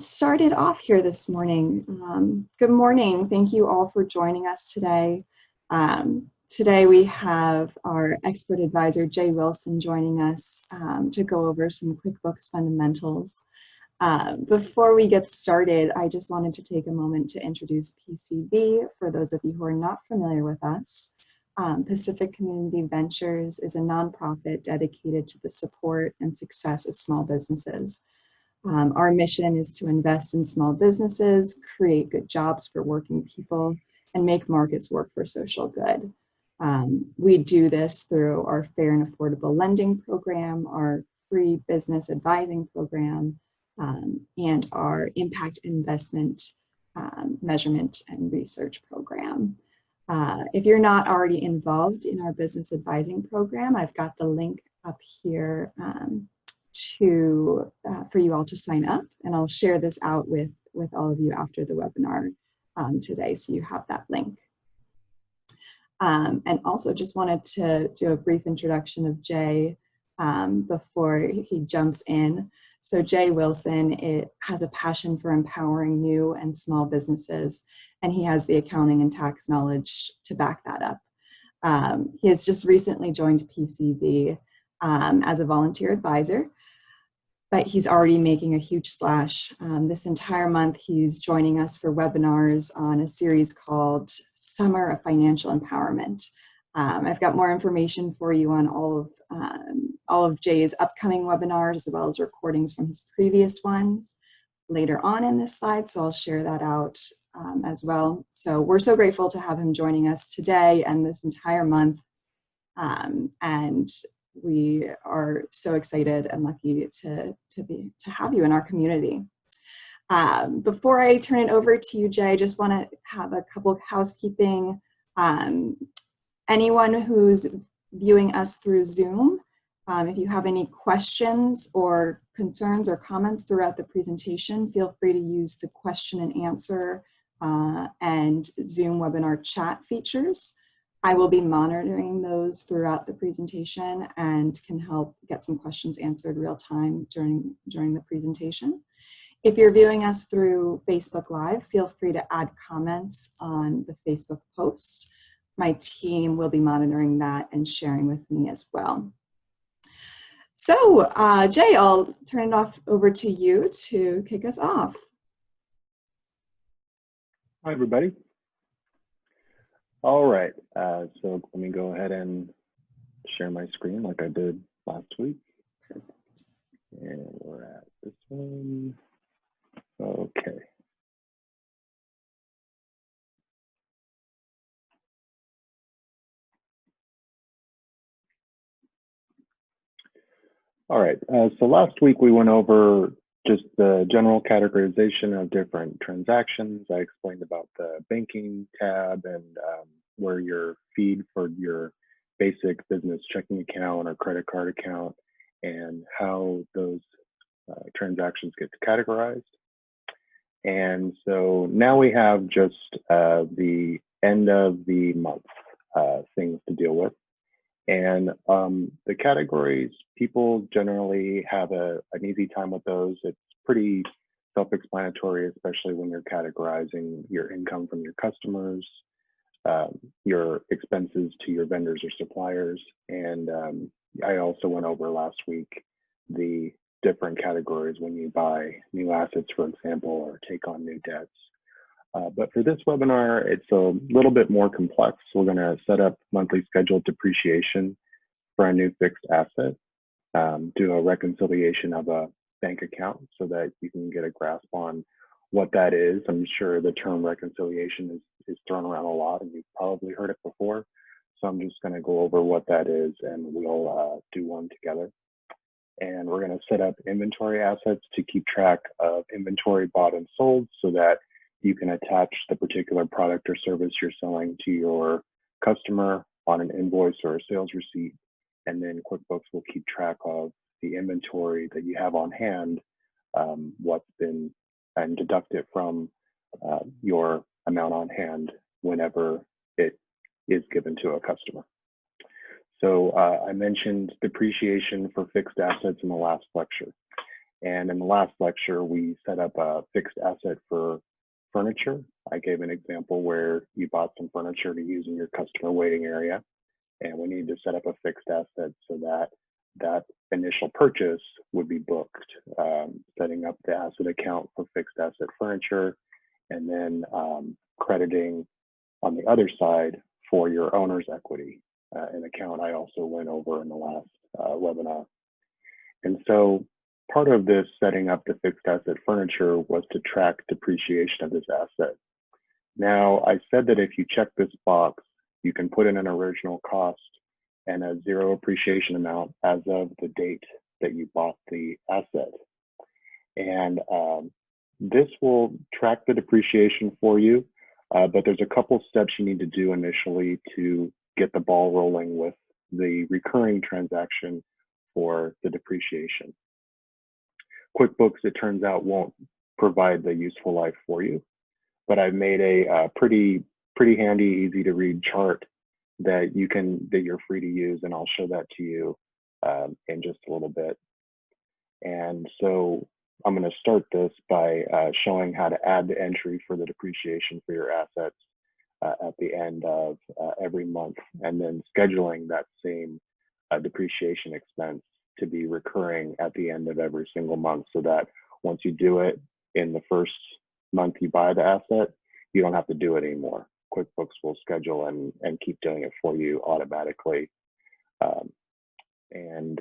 Started off here this morning. Good morning. Thank you all for joining us today. Today we have our expert advisor, Jay Wilson, joining us to go over some QuickBooks fundamentals. Before we get started, I just wanted to take a moment to introduce PCV for those of you who are not familiar with us. Pacific Community Ventures is a nonprofit dedicated to the support and success of small businesses. Our mission is to invest in small businesses, create good jobs for working people, and make markets work for social good. We do this through our fair and affordable lending program, our free business advising program, and our impact investment measurement and research program. If you're not already involved in our business advising program, I've got the link up here for you all to sign up, and I'll share this out with all of you after the webinar today, so you have that link. And also just wanted to do a brief introduction of Jay before he jumps in. So Jay Wilson has a passion for empowering new and small businesses, and he has the accounting and tax knowledge to back that up. He has just recently joined PCV as a volunteer advisor, but he's already making a huge splash. This entire month, he's joining us for webinars on a series called Summer of Financial Empowerment. I've got more information for you on all of Jay's upcoming webinars, as well as recordings from his previous ones later on in this slide, so I'll share that out as well. So we're so grateful to have him joining us today and this entire month, and we are so excited and lucky to have you in our community. Before I turn it over to you, Jay, I just want to have a couple of housekeeping. Anyone who's viewing us through Zoom, if you have any questions or concerns or comments throughout the presentation, feel free to use the question and answer and Zoom webinar chat features. I will be monitoring those throughout the presentation and can help get some questions answered real time during the presentation. If you're viewing us through Facebook Live, feel free to add comments on the Facebook post. My team will be monitoring that and sharing with me as well. So Jay, I'll turn it over to you to kick us off. Hi, everybody. All right, so let me go ahead and share my screen like I did last week. And we're at this one. Okay. All right, so last week we went over just the general categorization of different transactions. I explained about the banking tab and where your feed for your basic business checking account or credit card account and how those transactions get categorized. And so now we have just the end of the month things to deal with. And the categories, people generally have an easy time with those. It's pretty self-explanatory, especially when you're categorizing your income from your customers, your expenses to your vendors or suppliers. And I also went over last week the different categories when you buy new assets, for example, or take on new debts. But for this webinar, it's a little bit more complex. We're going to set up monthly scheduled depreciation for a new fixed asset, do a reconciliation of a bank account so that you can get a grasp on what that is. I'm sure the term reconciliation is thrown around a lot and you've probably heard it before. So I'm just going to go over what that is and we'll do one together. And we're going to set up inventory assets to keep track of inventory bought and sold so that you can attach the particular product or service you're selling to your customer on an invoice or a sales receipt. And then QuickBooks will keep track of the inventory that you have on hand, what's been, and deduct it from your amount on hand whenever it is given to a customer. So I mentioned depreciation for fixed assets in the last lecture. And in the last lecture, we set up a fixed asset for furniture. I gave an example where you bought some furniture to use in your customer waiting area, and we need to set up a fixed asset so that that initial purchase would be booked, setting up the asset account for fixed asset furniture, and then crediting on the other side for your owner's equity, an account I also went over in the last webinar. And so part of this setting up the fixed asset furniture was to track depreciation of this asset. Now, I said that if you check this box, you can put in an original cost and a zero appreciation amount as of the date that you bought the asset. And this will track the depreciation for you, but there's a couple steps you need to do initially to get the ball rolling with the recurring transaction for the depreciation. QuickBooks, it turns out, won't provide the useful life for you, but I've made a pretty handy, easy to read chart that you're free to use, and I'll show that to you in just a little bit. And so I'm going to start this by showing how to add the entry for the depreciation for your assets at the end of every month, and then scheduling that same depreciation expense to be recurring at the end of every single month, so that once you do it in the first month you buy the asset, you don't have to do it anymore. QuickBooks will schedule and keep doing it for you automatically. And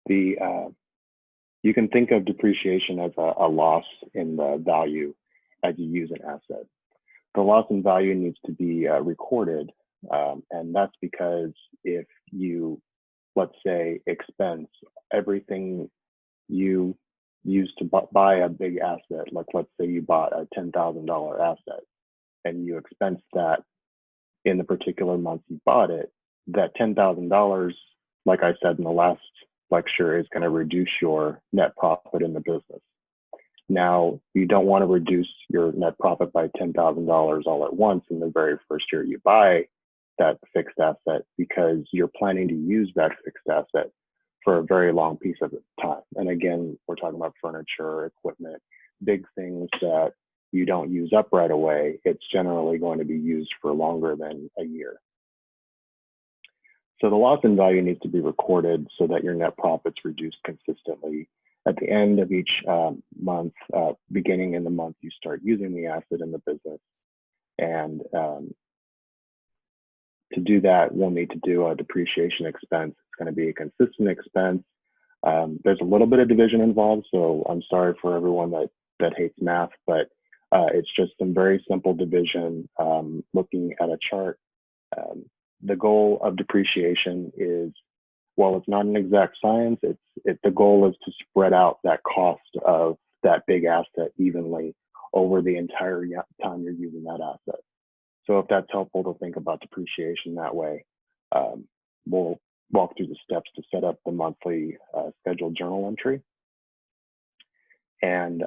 you can think of depreciation as a loss in the value as you use an asset. The loss in value needs to be recorded, and that's because if you, let's say, expense everything you used to buy a big asset, like let's say you bought a $10,000 asset and you expense that in the particular month you bought it, that $10,000, like I said in the last lecture, is going to reduce your net profit in the business. Now, you don't want to reduce your net profit by $10,000 all at once in the very first year you buy that fixed asset, because you're planning to use that fixed asset for a very long piece of time. And again, we're talking about furniture, equipment, big things that you don't use up right away. It's generally going to be used for longer than a year. So the loss in value needs to be recorded so that your net profits reduce consistently at the end of each month, beginning in the month you start using the asset in the business. And to do that, we'll need to do a depreciation expense. It's going to be a consistent expense. There's a little bit of division involved, so I'm sorry for everyone that hates math, but it's just some very simple division. Looking at a chart, the goal of depreciation is, while it's not an exact science, the goal is to spread out that cost of that big asset evenly over the entire time you're using that asset. So if that's helpful to think about depreciation that way, we'll walk through the steps to set up the monthly scheduled journal entry. And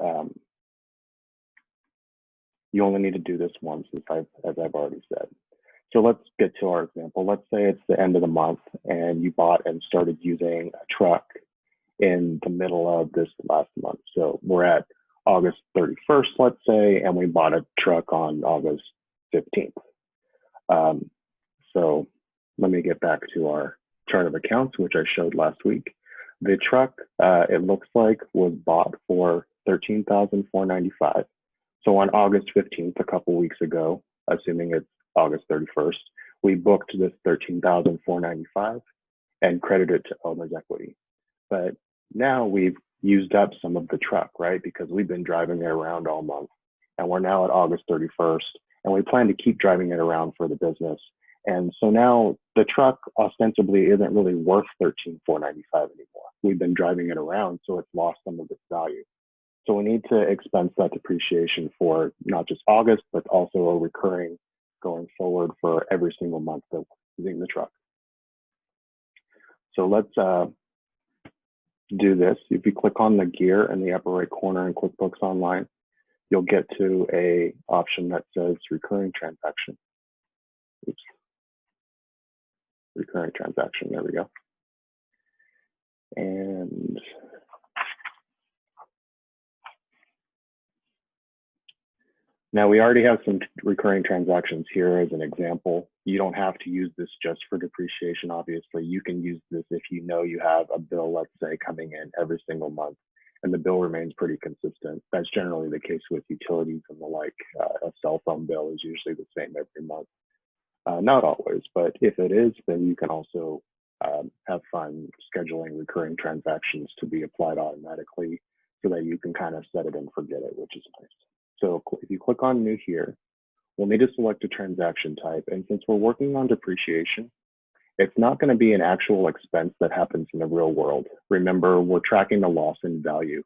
you only need to do this once, as I've already said. So let's get to our example. Let's say it's the end of the month and you bought and started using a truck in the middle of this last month. So we're at August 31st, let's say, and we bought a truck on August 15th. So let me get back to our chart of accounts, which I showed last week. The truck, it looks like, was bought for $13,495. So on August 15th, a couple weeks ago, assuming it's August 31st, we booked this $13,495 and credited it to owner's equity. But now we've used up some of the truck, right? Because we've been driving it around all month, and we're now at August 31st, and we plan to keep driving it around for the business. And so now the truck ostensibly isn't really worth $13,495 anymore. We've been driving it around, so it's lost some of its value. So we need to expense that depreciation for not just August, but also a recurring going forward for every single month that we're using the truck. So let's do this. If you click on the gear in the upper right corner in QuickBooks Online, you'll get to a option that says recurring transaction. Oops. Recurring transaction, there we go. And now we already have some recurring transactions here as an example. You don't have to use this just for depreciation, obviously. You can use this if you know you have a bill, let's say, coming in every single month, and the bill remains pretty consistent. That's generally the case with utilities and the like. A cell phone bill is usually the same every month. Not always, but if it is, then you can also have fun scheduling recurring transactions to be applied automatically so that you can kind of set it and forget it, which is nice. So if you click on new here, we'll need to select a transaction type. And since we're working on depreciation, it's not going to be an actual expense that happens in the real world. Remember, we're tracking the loss in value,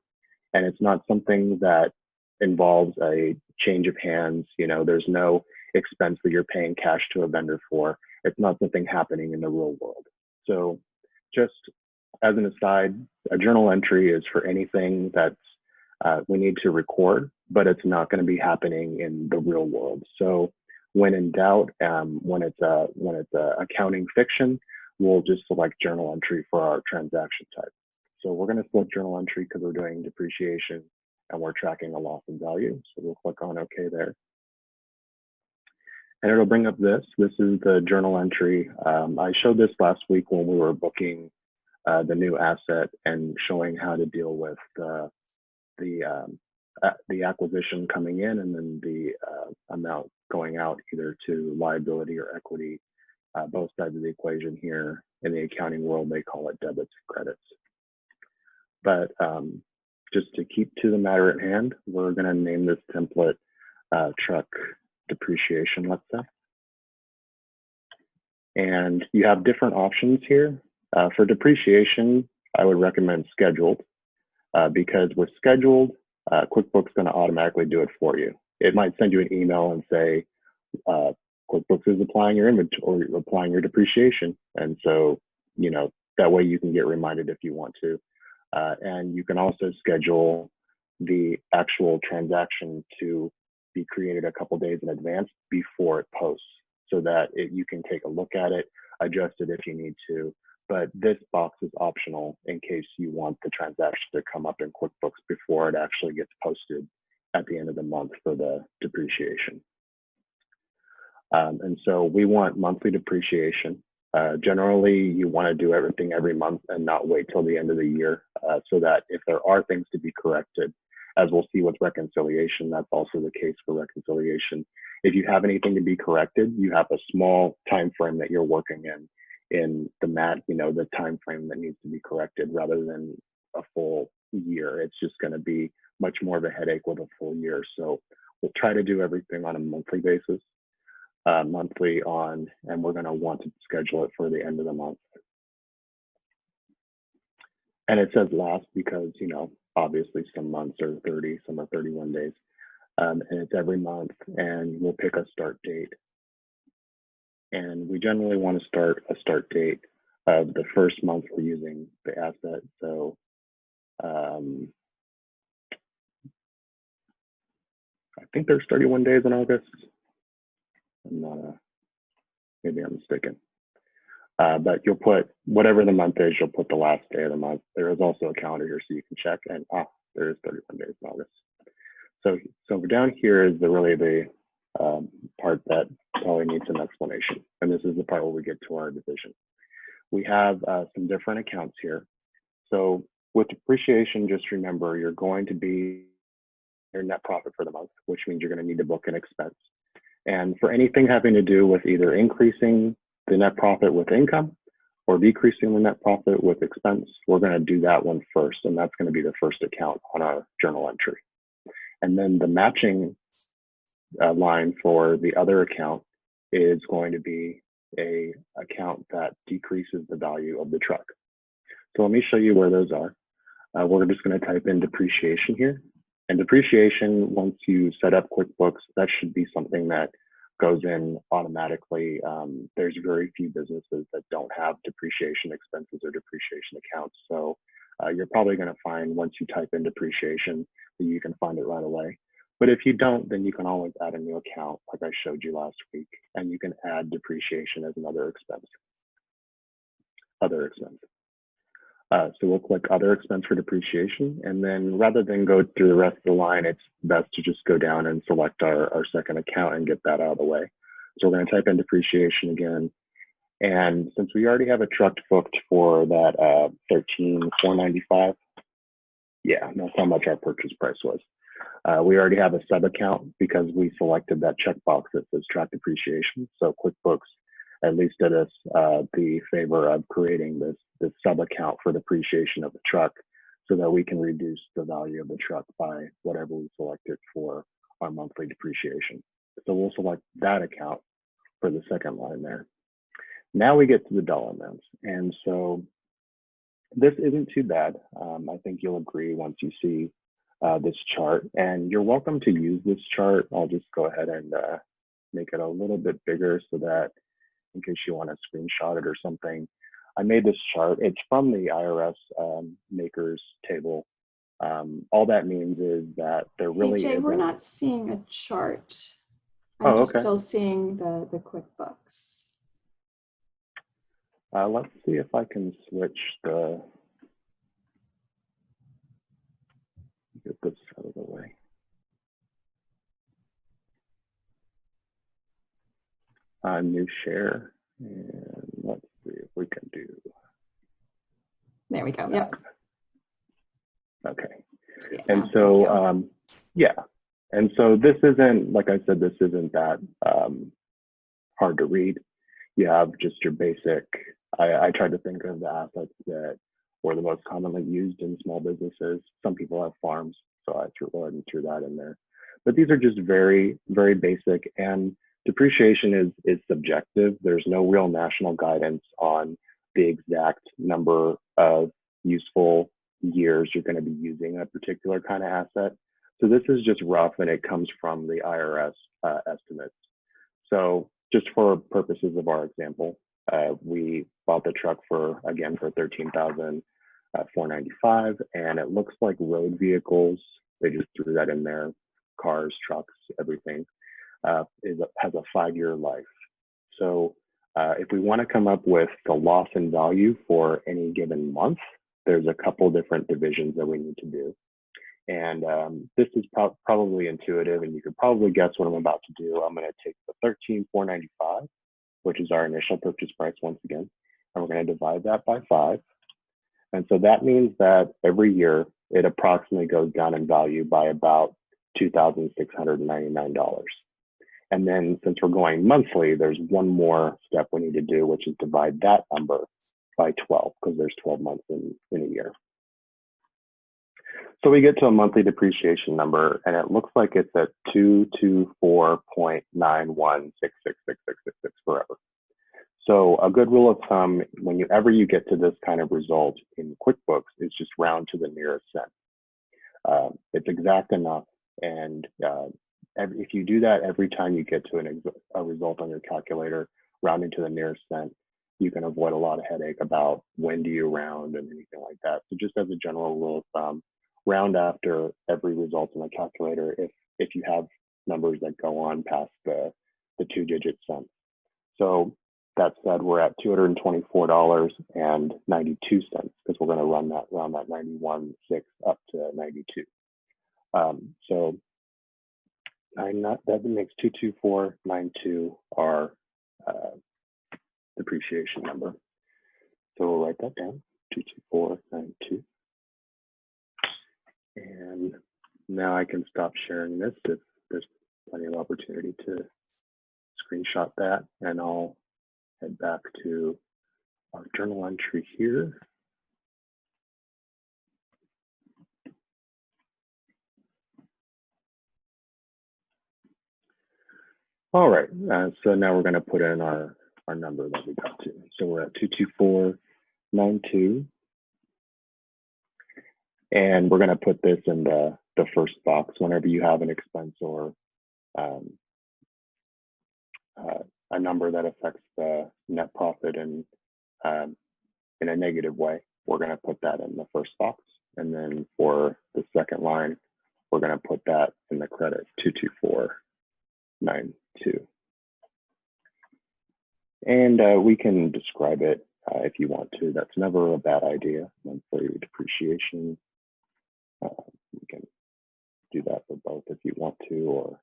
and it's not something that involves a change of hands. You know, there's no expense that you're paying cash to a vendor for. It's not something happening in the real world. So just as an aside, a journal entry is for anything that's we need to record, but it's not going to be happening in the real world. So when in doubt, when it's accounting fiction, we'll just select journal entry for our transaction type. So we're going to select journal entry because we're doing depreciation and we're tracking a loss in value. So we'll click on OK there. And it'll bring up this. This is the journal entry. I showed this last week when we were booking the new asset and showing how to deal with the acquisition coming in and then the amount going out either to liability or equity, both sides of the equation here. In the accounting world, they call it debits and credits. But just to keep to the matter at hand, we're going to name this template truck depreciation, let's say. And you have different options here. For depreciation, I would recommend scheduled because with scheduled, QuickBooks is going to automatically do it for you. It might send you an email and say, QuickBooks is applying your inventory, or applying your depreciation. And so, you know, that way you can get reminded if you want to. And you can also schedule the actual transaction to be created a couple days in advance before it posts so that you can take a look at it, adjust it if you need to. But this box is optional in case you want the transaction to come up in QuickBooks before it actually gets posted at the end of the month for the depreciation. And so we want monthly depreciation. Generally, you want to do everything every month and not wait till the end of the year so that if there are things to be corrected, as we'll see with reconciliation, that's also the case for reconciliation. If you have anything to be corrected, you have a small time frame that you're working in the time frame that needs to be corrected rather than a full year. It's just going to be much more of a headache with a full year. So we'll try to do everything on a monthly basis, and we're going to want to schedule it for the end of the month. And it says last because, you know, obviously some months are 30, some are 31 days. And it's every month, and we'll pick a start date. And we generally want to start a start date of the first month we're using the asset. So I think there's 31 days in August. Maybe I'm mistaken. But you'll put whatever the month is, you'll put the last day of the month. There is also a calendar here so you can check, and there is 31 days in August. So down here is the part that probably needs some explanation. And this is the part where we get to our division. We have some different accounts here. So with depreciation, just remember you're going to be your net profit for the month, which means you're going to need to book an expense. And for anything having to do with either increasing the net profit with income or decreasing the net profit with expense, we're going to do that one first. And that's going to be the first account on our journal entry. And then the matching line for the other account is going to be a account that decreases the value of the truck. So let me show you where those are. We're just going to type in depreciation here. And depreciation, once you set up QuickBooks, that should be something that goes in automatically. There's very few businesses that don't have depreciation expenses or depreciation accounts. So you're probably going to find once you type in depreciation that you can find it right away. But if you don't, then you can always add a new account like I showed you last week, and you can add depreciation as another expense. So we'll click other expense for depreciation. And then rather than go through the rest of the line, it's best to just go down and select our second account and get that out of the way. So we're going to type in depreciation again. And since we already have a truck booked for that $13,495, yeah, that's how much our purchase price was. We already have a sub account because we selected that checkbox that says track depreciation. So QuickBooks at least did us the favor of creating this sub account for depreciation of the truck so that we can reduce the value of the truck by whatever we selected for our monthly depreciation. So we'll select that account for the second line there. Now we get to the dollar amounts. And so this isn't too bad. I think you'll agree once you see this chart, and you're welcome to use this chart. I'll just go ahead and make it a little bit bigger so that in case you want to screenshot it or something. I made this chart. It's from the IRS makers table. All that means is that there really Jay, isn't. we're not seeing a chart. I'm Oh, just okay. still seeing the QuickBooks. Let's see if I can switch the, get this out of the way. New share, and let's see if we can do. There we go. Yep. Okay. Yeah, and so, yeah. And so this isn't, like I said, this isn't that hard to read. You have just your basic, I tried to think of the assets that were the most commonly used in small businesses. Some people have farms, so I threw that in there. But these are just very, very basic, and depreciation is subjective. There's no real national guidance on the exact number of useful years you're going to be using a particular kind of asset. So this is just rough, and it comes from the IRS estimates. So just for purposes of our example, we bought the truck for $13,495, and it looks like road vehicles, they just threw that in there, cars, trucks, everything, has a 5-year life. So if we want to come up with the loss in value for any given month, there's a couple different divisions that we need to do. And this is probably intuitive, and you could probably guess what I'm about to do. I'm going to take the $13,495, which is our initial purchase price once again, and we're going to divide that by 5. And so that means that every year it approximately goes down in value by about $2,699. And then since we're going monthly, there's one more step we need to do, which is divide that number by 12, because there's 12 months in a year. So we get to a monthly depreciation number, and it looks like it's at 224.91666666 forever. So a good rule of thumb, whenever you get to this kind of result in QuickBooks, is just round to the nearest cent. It's exact enough, and if you do that every time you get to a result on your calculator, rounding to the nearest cent, you can avoid a lot of headache about when do you round and anything like that. So just as a general rule of thumb, round after every result on the calculator if you have numbers that go on past the 2-digit cents. So that said, we're at $224.92 because we're going to round that 91.6 up to 92. So that makes 224.92 our depreciation number. So we'll write that down, 224.92. And now I can stop sharing this if there's plenty of opportunity to screenshot that, and I'll head back to our journal entry here. All right, so now we're going to put in our number that we got to. So we're at 224.92. And we're going to put this in the first box whenever you have an expense or a number that affects the net profit in a negative way. We're going to put that in the first box. And then for the second line, we're going to put that in the credit, 224.92. And we can describe it if you want to. That's never a bad idea. Monthly depreciation, you can do that for both if you want to, or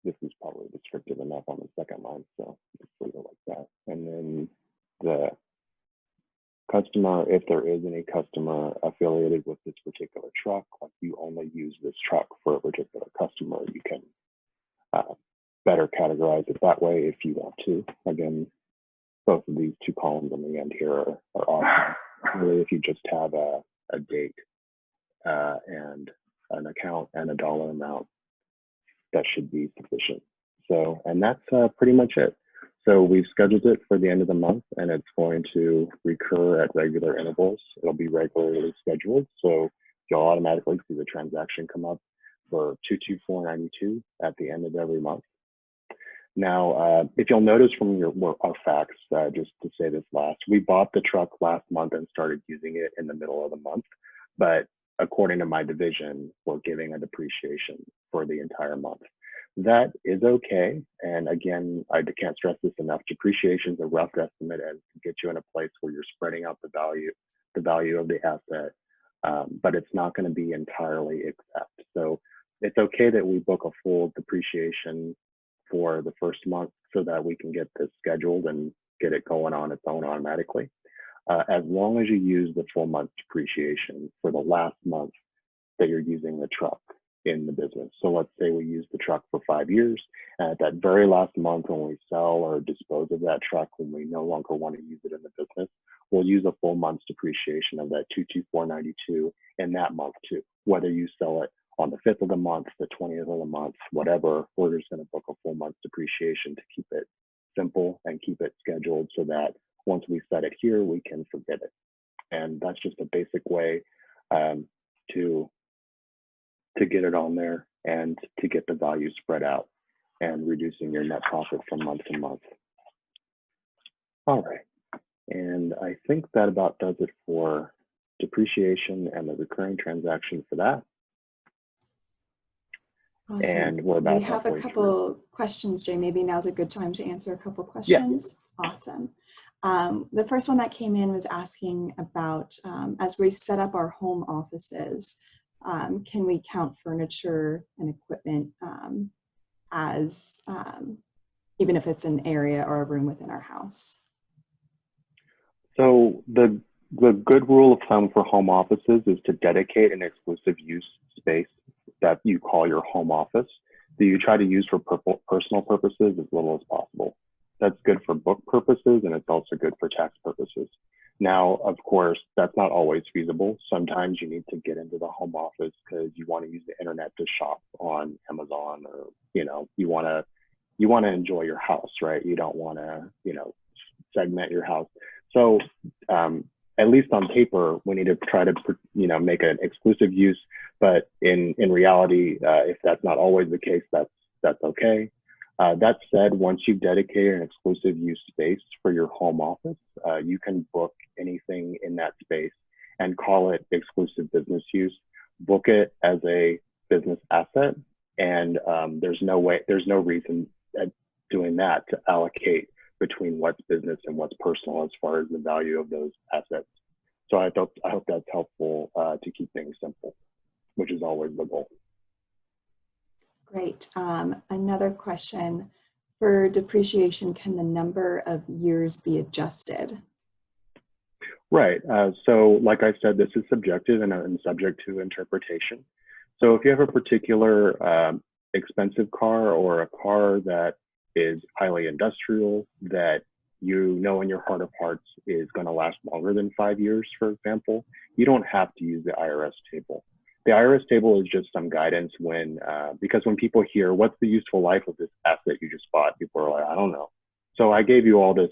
this is probably descriptive enough on the second line, so just leave it like that. And then the customer, if there is any customer affiliated with this particular truck, like you only use this truck for a particular customer, you can better categorize it that way if you want to. Again, both of these two columns on the end here are awesome. Really, if you just have a date and an account and a dollar amount, that should be sufficient. So, and that's pretty much it. So we've scheduled it for the end of the month, and it's going to recur at regular intervals. It'll be regularly scheduled, so you'll automatically see the transaction come up for 22492 at the end of every month. Now, if you'll notice from our facts, just to say this last, we bought the truck last month and started using it in the middle of the month, but according to my division, we're giving a depreciation for the entire month. That is okay. And again, I can't stress this enough. Depreciation is a rough estimate and to get you in a place where you're spreading out the value of the asset, but it's not going to be entirely exact. So it's okay that we book a full depreciation for the first month so that we can get this scheduled and get it going on its own automatically. As long as you use the full month depreciation for the last month that you're using the truck in the business. So let's say we use the truck for 5 years, and at that very last month when we sell or dispose of that truck, when we no longer want to use it in the business, we'll use a full month's depreciation of that 22492 in that month too. Whether you sell it on the 5th of the month, the 20th of the month, whatever, we're just going to book a full month's depreciation to keep it simple and keep it scheduled so that once we set it here, we can forget it. And that's just a basic way to get it on there and to get the value spread out and reducing your net profit from month to month. All right, and I think that about does it for depreciation and the recurring transaction for that. Awesome. And we're about we have a couple questions, Jay. Maybe now's a good time to answer a couple questions. Yeah. Awesome. The first one that came in was asking about, as we set up our home offices, can we count furniture and equipment as, even if it's an area or a room within our house? So the good rule of thumb for home offices is to dedicate an exclusive use space that you call your home office that you try to use for personal purposes as little as possible. That's good for book purposes, and it's also good for tax purposes. Now, of course, that's not always feasible. Sometimes you need to get into the home office because you want to use the internet to shop on Amazon, or you want to enjoy your house, right? You don't want to segment your house. So at least on paper, we need to try to make an exclusive use. But in reality, if that's not always the case, that's okay. That said, once you've dedicated an exclusive use space for your home office, you can book anything in that space and call it exclusive business use. Book it as a business asset, and there's no reason at doing that to allocate between what's business and what's personal as far as the value of those assets. So I hope that's helpful to keep things simple, which is always the goal. Great. Another question. For depreciation, can the number of years be adjusted? Right. So like I said, this is subjective and subject to interpretation. So if you have a particular expensive car or a car that is highly industrial that in your heart of hearts is going to last longer than 5 years, for example, you don't have to use the IRS table. The IRS table is just some guidance because when people hear, what's the useful life of this asset you just bought? People are like, I don't know. So I gave you all this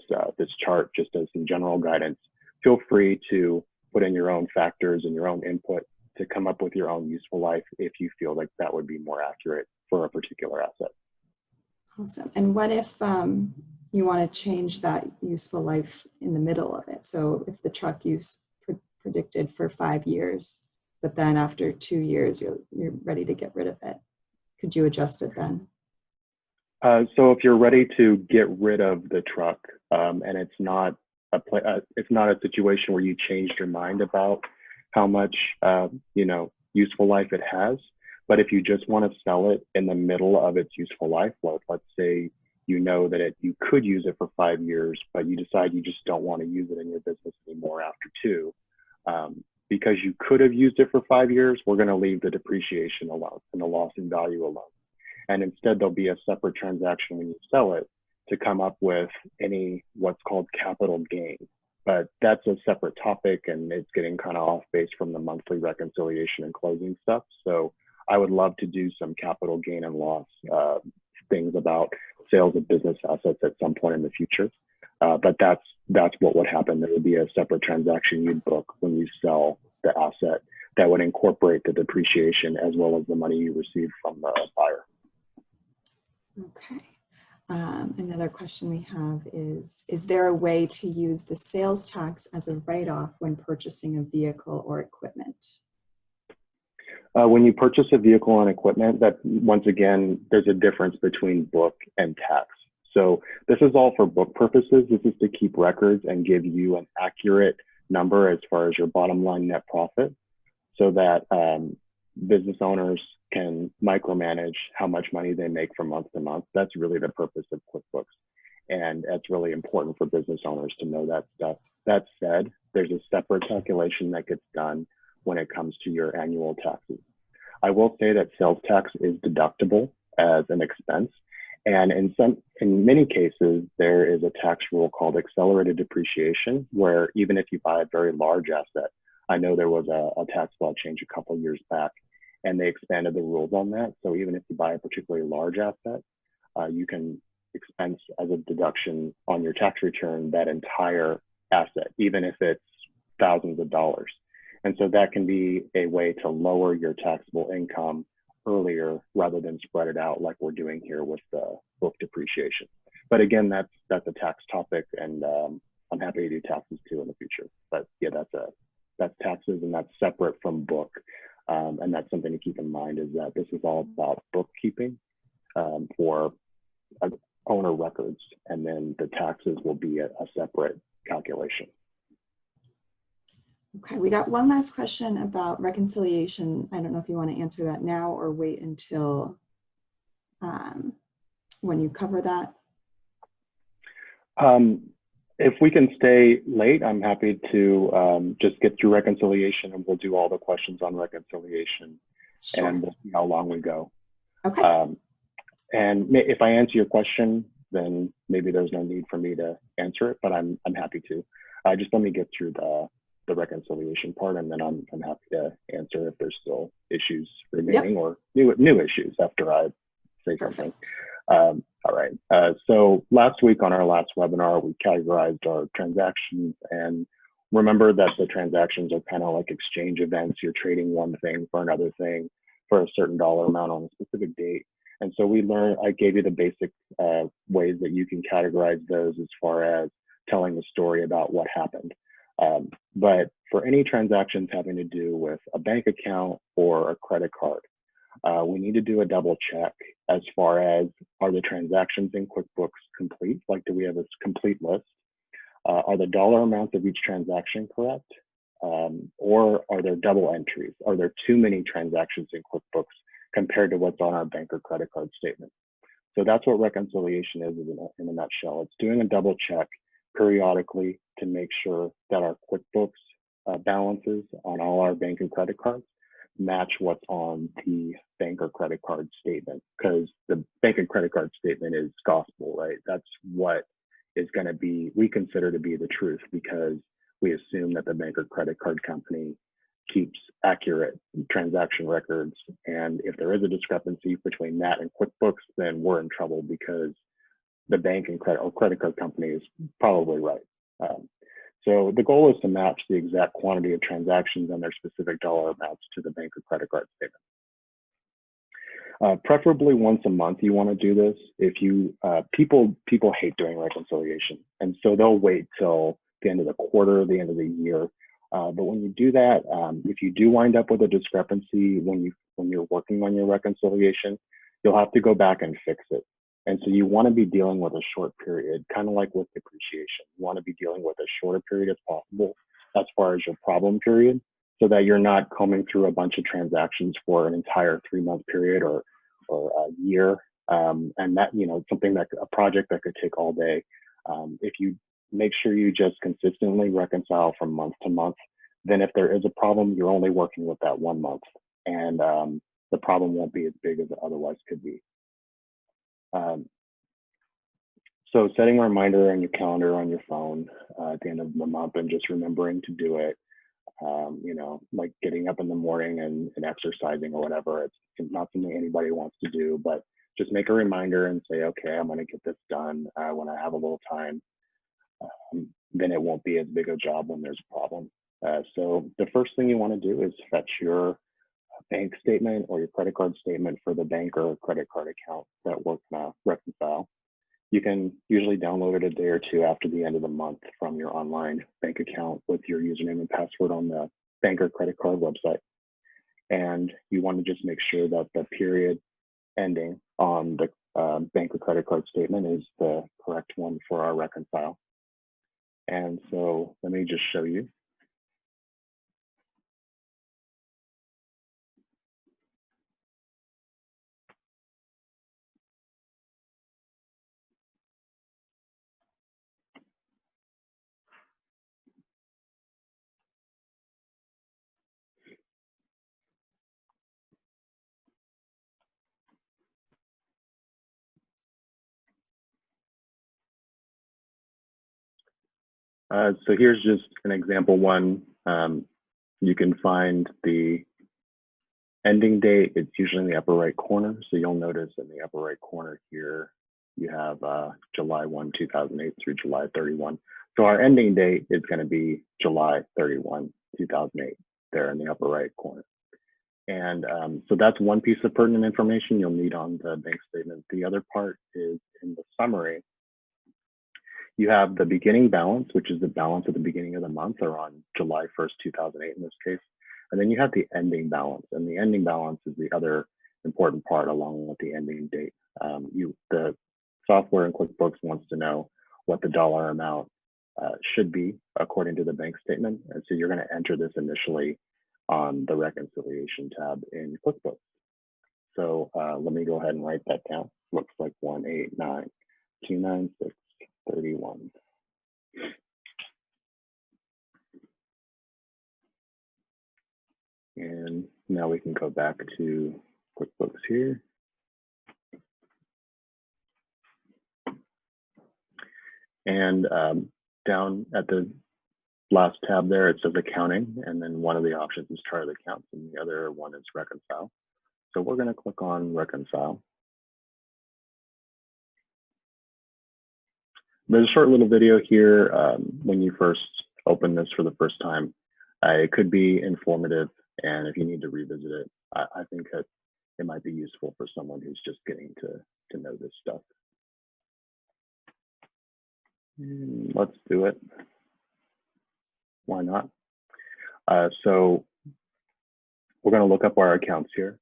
chart just as some general guidance. Feel free to put in your own factors and your own input to come up with your own useful life if you feel like that would be more accurate for a particular asset. Awesome. And what if you want to change that useful life in the middle of it? So if the truck predicted for 5 years, but then after 2 years, you're ready to get rid of it, could you adjust it then? So if you're ready to get rid of the truck, and it's not a situation where you changed your mind about how much useful life it has, but if you just want to sell it in the middle of its useful life, let's say you know that you could use it for 5 years, but you decide you just don't want to use it in your business anymore after 2. Because you could have used it for 5 years, we're going to leave the depreciation alone and the loss in value alone. And instead, there'll be a separate transaction when you sell it to come up with any what's called capital gain. But that's a separate topic, and it's getting kind of off base from the monthly reconciliation and closing stuff. So I would love to do some capital gain and loss things about sales of business assets at some point in the future. But that's what would happen. There would be a separate transaction you'd book when you sell the asset that would incorporate the depreciation as well as the money you receive from the buyer. Okay. Another question we have is there a way to use the sales tax as a write-off when purchasing a vehicle or equipment? When you purchase a vehicle and equipment, that once again, there's a difference between book and tax. So this is all for book purposes. This is to keep records and give you an accurate number as far as your bottom line net profit, so that business owners can micromanage how much money they make from month to month. That's really the purpose of QuickBooks. And that's really important for business owners to know that stuff. That said, there's a separate calculation that gets done when it comes to your annual taxes. I will say that sales tax is deductible as an expense. And in many cases, there is a tax rule called accelerated depreciation, where even if you buy a very large asset, I know there was a tax law change a couple of years back, and they expanded the rules on that. So even if you buy a particularly large asset, you can expense as a deduction on your tax return that entire asset, even if it's thousands of dollars. And so that can be a way to lower your taxable income earlier rather than spread it out like we're doing here with the book depreciation. But again, that's a tax topic, and I'm happy to do taxes too in the future. But yeah, that's taxes, and that's separate from book. And that's something to keep in mind, is that this is all about bookkeeping for owner records, and then the taxes will be a separate calculation. Okay, we got one last question about reconciliation. I don't know if you want to answer that now or wait until when you cover that. If we can stay late, I'm happy to just get through reconciliation, and we'll do all the questions on reconciliation. Sure. And we'll see how long we go. Okay. And if I answer your question, then maybe there's no need for me to answer it, but I'm happy to. Just let me get through the reconciliation part, and then I'm happy to answer if there's still issues remaining. Yep. Or new issues after I say something. All right. So last week on our last webinar, we categorized our transactions, and remember that the transactions are kind of like exchange events. You're trading one thing for another thing for a certain dollar amount on a specific date. And so I gave you the basic ways that you can categorize those as far as telling the story about what happened. But for any transactions having to do with a bank account or a credit card, we need to do a double check as far as, are the transactions in QuickBooks complete? Like, do we have a complete list? Are the dollar amounts of each transaction correct? Or are there double entries? Are there too many transactions in QuickBooks compared to what's on our bank or credit card statement? So that's what reconciliation is in a nutshell. It's doing a double check periodically to make sure that our QuickBooks balances on all our bank and credit cards match what's on the bank or credit card statement, because the bank and credit card statement is gospel, right? That's what is going to be, we consider to be the truth, because we assume that the bank or credit card company keeps accurate transaction records. And if there is a discrepancy between that and QuickBooks, then we're in trouble, because the bank and credit card company is probably right. So the goal is to match the exact quantity of transactions and their specific dollar amounts to the bank or credit card statement. Preferably once a month, you want to do this. If you people hate doing reconciliation, and so they'll wait till the end of the quarter, the end of the year. But when you do that, if you do wind up with a discrepancy when you're working on your reconciliation, you'll have to go back and fix it. And so you want to be dealing with a short period, kind of like with depreciation. You want to be dealing with a shorter period as possible as far as your problem period, so that you're not combing through a bunch of transactions for an entire 3-month period or a year. And that, something that a project that could take all day. If you make sure you just consistently reconcile from month to month, then if there is a problem, you're only working with that 1 month, and the problem won't be as big as it otherwise could be. So setting a reminder on your calendar on your phone at the end of the month and just remembering to do it, like getting up in the morning and exercising or whatever. It's not something anybody wants to do, but just make a reminder and say, okay, I'm going to get this done when I have a little time. Then it won't be as big a job when there's a problem. So the first thing you want to do is fetch your bank statement or your credit card statement for the bank or credit card account that we're going to reconcile. You can usually download it a day or two after the end of the month from your online bank account with your username and password on the bank or credit card website. And you want to just make sure that the period ending on the bank or credit card statement is the correct one for our reconcile. And so let me just show you. So here's just an example one. You can find the ending date. It's usually in the upper right corner. So you'll notice in the upper right corner here, you have July 1, 2008 through July 31. So our ending date is going to be July 31, 2008, there in the upper right corner. And so that's one piece of pertinent information you'll need on the bank statement. The other part is in the summary. You have the beginning balance, which is the balance at the beginning of the month, or on July 1st, 2008 in this case. And then you have the ending balance, and the ending balance is the other important part along with the ending date. The software in QuickBooks wants to know what the dollar amount should be according to the bank statement. And so you're going to enter this initially on the reconciliation tab in QuickBooks. So let me go ahead and write that down. Looks like 189,296.31. And now we can go back to QuickBooks here. And down at the last tab there, it says accounting, and then one of the options is chart of accounts, and the other one is reconcile. So we're going to click on reconcile. There's a short little video here when you first open this for the first time. It could be informative, and if you need to revisit it, I think that it might be useful for someone who's just getting to know this stuff. Let's do it. Why not? So we're going to look up our accounts here.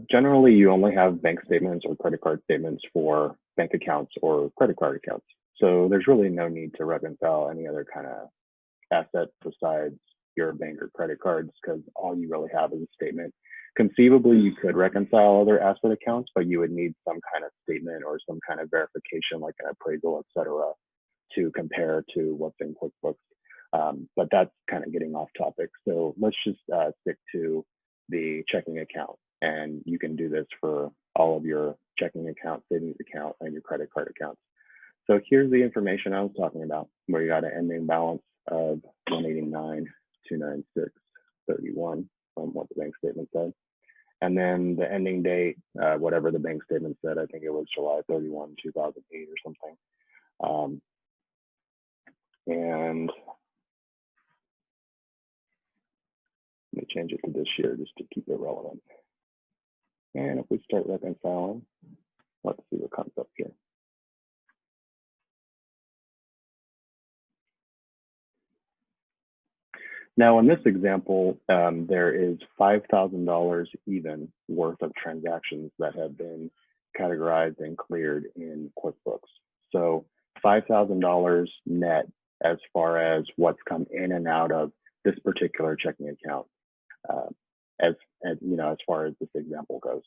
Generally, you only have bank statements or credit card statements for bank accounts or credit card accounts. So there's really no need to reconcile any other kind of assets besides your bank or credit cards, because all you really have is a statement. Conceivably, you could reconcile other asset accounts, but you would need some kind of statement or some kind of verification, like an appraisal, et cetera, to compare to what's in QuickBooks. But that's kind of getting off topic. So let's just stick to the checking account. And you can do this for all of your checking account, savings account, and your credit card accounts. So here's the information I was talking about, where you got an ending balance of 189,296.31 from what the bank statement said. And then the ending date, whatever the bank statement said, I think it was July 31, 2008 or something. And let me change it to this year just to keep it relevant. And if we start reconciling, let's see what comes up here. Now, in this example, there is $5,000 even worth of transactions that have been categorized and cleared in QuickBooks. So $5,000 net as far as what's come in and out of this particular checking account, as as far as this example goes.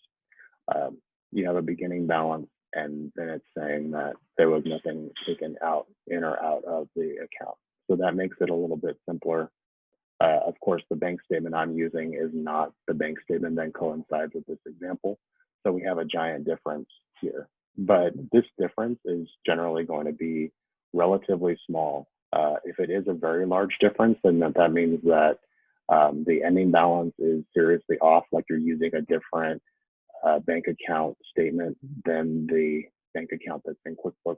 You have a beginning balance, and then it's saying that there was nothing taken out, in or out of the account. So that makes it a little bit simpler. Of course, the bank statement I'm using is not the bank statement that coincides with this example. So we have a giant difference here. But this difference is generally going to be relatively small. If it is a very large difference, then that means that the ending balance is seriously off, like you're using a different bank account statement than the bank account that's in QuickBooks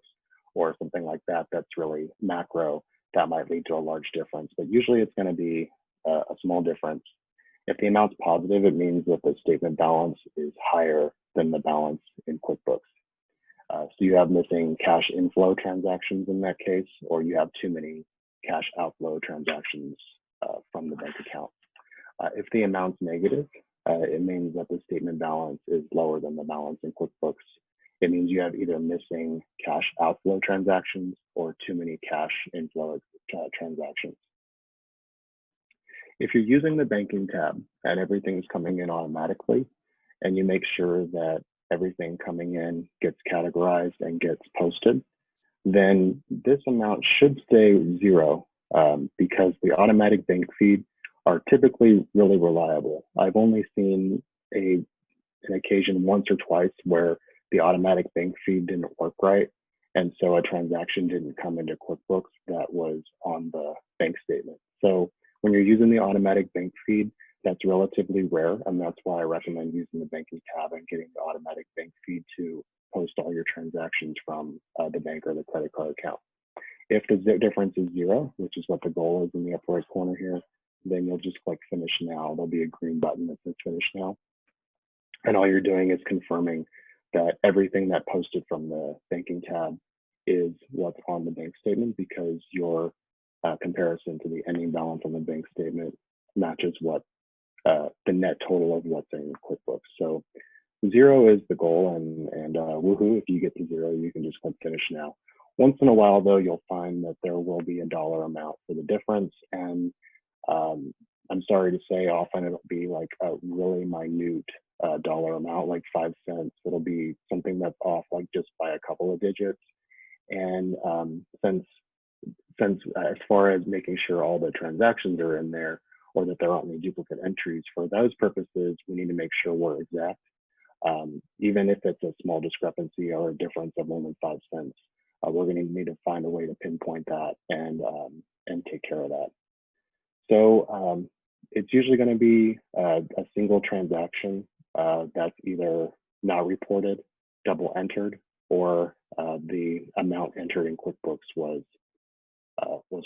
or something like that. That's really macro. That might lead to a large difference, but usually it's going to be a small difference. If the amount's positive, it means that the statement balance is higher than the balance in QuickBooks. So you have missing cash inflow transactions in that case, or you have too many cash outflow transactions from the bank account. If the amount's negative, it means that the statement balance is lower than the balance in QuickBooks. It means you have either missing cash outflow transactions or too many cash inflow transactions. If you're using the banking tab and everything's coming in automatically, and you make sure that everything coming in gets categorized and gets posted, then this amount should stay zero because the automatic bank feed are typically really reliable. I've only seen an occasion once or twice where the automatic bank feed didn't work right, and so a transaction didn't come into QuickBooks that was on the bank statement. So when you're using the automatic bank feed, that's relatively rare, and that's why I recommend using the banking tab and getting the automatic bank feed to post all your transactions from the bank or the credit card account. If the difference is zero, which is what the goal is in the upper right corner here, then you'll just click Finish Now. There'll be a green button that says Finish Now. And all you're doing is confirming that everything that posted from the banking tab is what's on the bank statement, because your comparison to the ending balance on the bank statement matches what the net total of what's in QuickBooks. So zero is the goal, and woohoo, if you get to zero, you can just click Finish Now. Once in a while, though, you'll find that there will be a dollar amount for the difference, and I'm sorry to say, often it'll be like a really minute dollar amount, like 5 cents. It'll be something that's off like just by a couple of digits. And since as far as making sure all the transactions are in there, or that there aren't any duplicate entries, for those purposes, we need to make sure we're exact. Even if it's a small discrepancy or a difference of only 5 cents, we're going to need to find a way to pinpoint that and take care of that. So it's usually going to be a single transaction that's either not reported, double entered, or the amount entered in QuickBooks was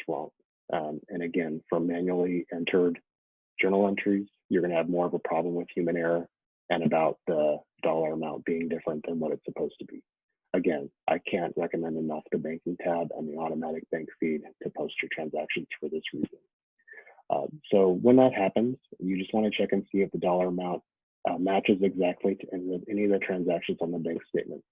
wrong. And again, for manually entered journal entries, you're going to have more of a problem with human error and about the dollar amount being different than what it's supposed to be. Again, I can't recommend enough the banking tab and the automatic bank feed to post your transactions for this reason. So when that happens, you just want to check and see if the dollar amount matches exactly to any of the transactions on the bank statement.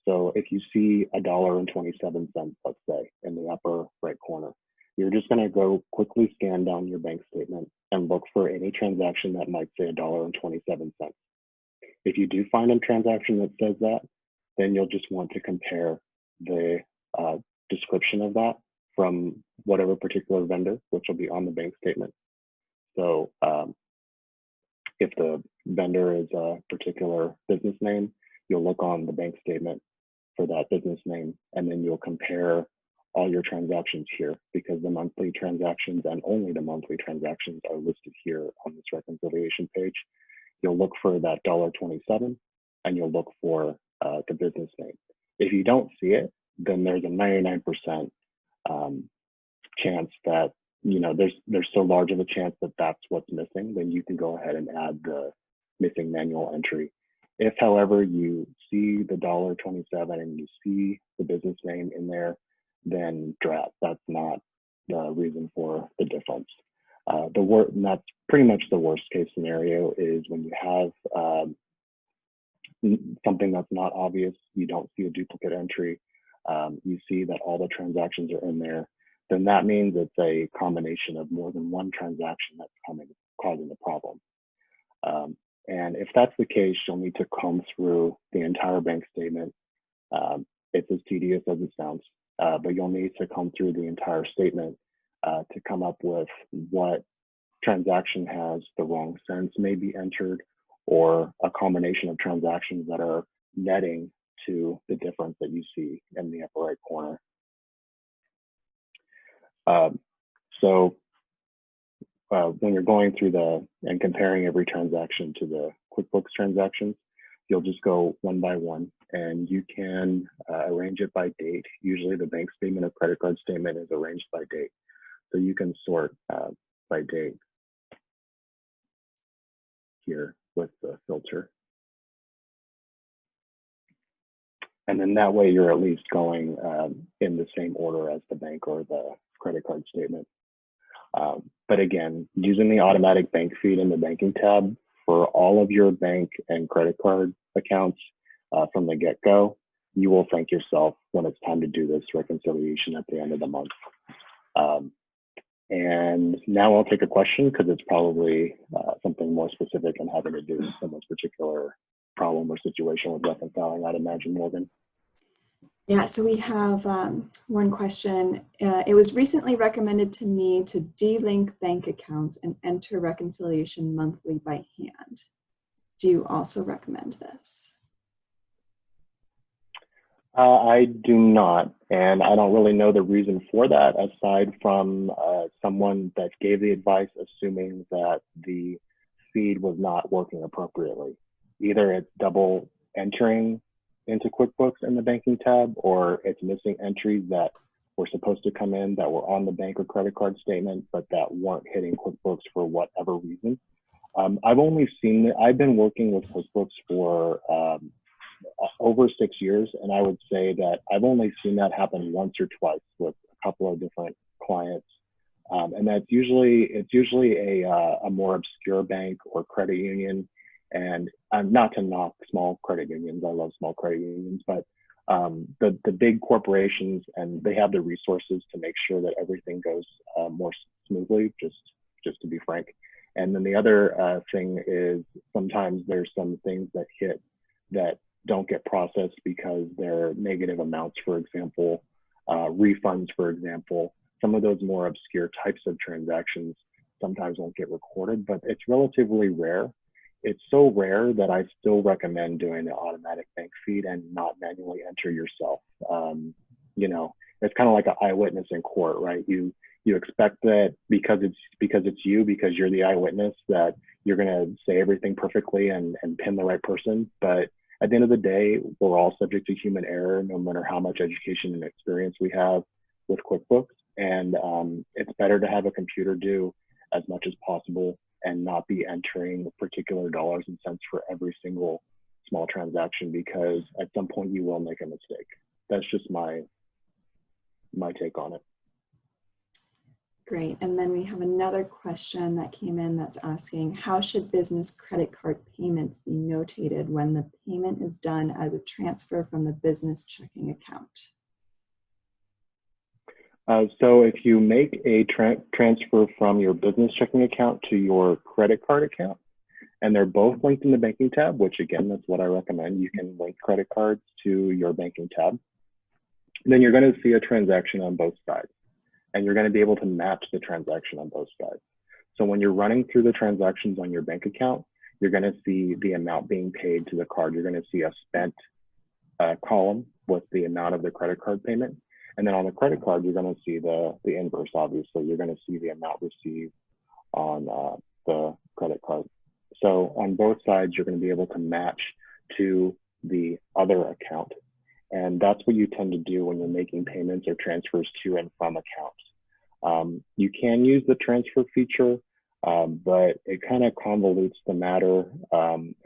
So if you see $1.27, let's say, in the upper right corner, you're just going to go quickly scan down your bank statement and look for any transaction that might say $1.27. If you do find a transaction that says that, then you'll just want to compare the description of that from whatever particular vendor, which will be on the bank statement. So if the vendor is a particular business name, you'll look on the bank statement for that business name, and then you'll compare all your transactions here, because the monthly transactions and only the monthly transactions are listed here on this reconciliation page. You'll look for that $1.27, and you'll look for the business name. If you don't see it, then there's a 99% chance that, there's so large of a chance that that's what's missing, then you can go ahead and add the missing manual entry. If, however, you see the $1.27 and you see the business name in there, then drat, that's not the reason for the difference. And that's pretty much the worst case scenario, is when you have something that's not obvious, you don't see a duplicate entry, you see that all the transactions are in there, then that means it's a combination of more than one transaction that's causing the problem. And if that's the case, you'll need to comb through the entire bank statement. It's as tedious as it sounds, but you'll need to comb through the entire statement to come up with what transaction has the wrong cents may be entered, or a combination of transactions that are netting to the difference that you see in the upper right corner. When you're going through and comparing every transaction to the QuickBooks transactions, you'll just go one by one, and you can arrange it by date. Usually the bank statement or credit card statement is arranged by date. So you can sort by date here with the filter. And then that way you're at least going in the same order as the bank or the credit card statement. But again, using the automatic bank feed in the banking tab for all of your bank and credit card accounts from the get-go, you will thank yourself when it's time to do this reconciliation at the end of the month. And now I'll take a question, because it's probably something more specific and having to do with someone's particular problem or situation with reconciling, I'd imagine, Morgan. Yeah, so we have one question. It was recently recommended to me to delink bank accounts and enter reconciliation monthly by hand. Do you also recommend this? I do not, and I don't really know the reason for that, aside from someone that gave the advice assuming that the feed was not working appropriately. Either it's double entering into QuickBooks in the banking tab, or it's missing entries that were supposed to come in that were on the bank or credit card statement, but that weren't hitting QuickBooks for whatever reason. I've been working with QuickBooks for over 6 years, and I would say that I've only seen that happen once or twice with a couple of different clients. And it's usually a more obscure bank or credit union. And not to knock small credit unions, I love small credit unions, but the big corporations, and they have the resources to make sure that everything goes more smoothly, just to be frank. And then the other thing is, sometimes there's some things that hit that don't get processed because they're negative amounts, for example, refunds, for example. Some of those more obscure types of transactions sometimes won't get recorded, but it's relatively rare. It's so rare that I still recommend doing the automatic bank feed and not manually enter yourself. You know, it's kind of like an eyewitness in court, right? You expect that because you're the eyewitness, that you're going to say everything perfectly and pin the right person. But at the end of the day, we're all subject to human error, no matter how much education and experience we have with QuickBooks. And it's better to have a computer do as much as possible and not be entering particular dollars and cents for every single small transaction, because at some point you will make a mistake. That's just my take on it. Great. And then we have another question that came in that's asking, how should business credit card payments be notated when the payment is done as a transfer from the business checking account? So if you make a transfer from your business checking account to your credit card account, and they're both linked in the banking tab, which again, that's what I recommend. You can link credit cards to your banking tab. Then you're going to see a transaction on both sides, and you're going to be able to match the transaction on both sides. So when you're running through the transactions on your bank account, you're going to see the amount being paid to the card. You're going to see a spent column with the amount of the credit card payment. And then on the credit card, you're going to see the inverse, obviously. You're going to see the amount received on the credit card. So on both sides, you're going to be able to match to the other account. And that's what you tend to do when you're making payments or transfers to and from accounts. You can use the transfer feature, but it kind of convolutes the matter.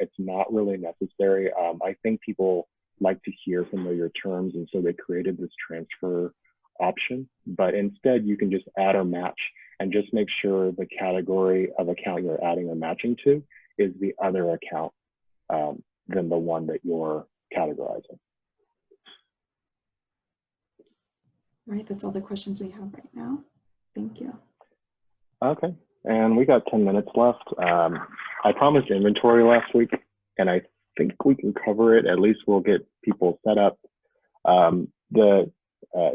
It's not really necessary. I think people like to hear familiar terms, and so they created this transfer option. But instead, you can just add or match, and just make sure the category of account you're adding or matching to is the other account than the one that you're categorizing. All right, that's all the questions we have right now. Thank you. Okay, and we got 10 minutes left. I promised inventory last week, and I think we can cover it. At least we'll get people set up.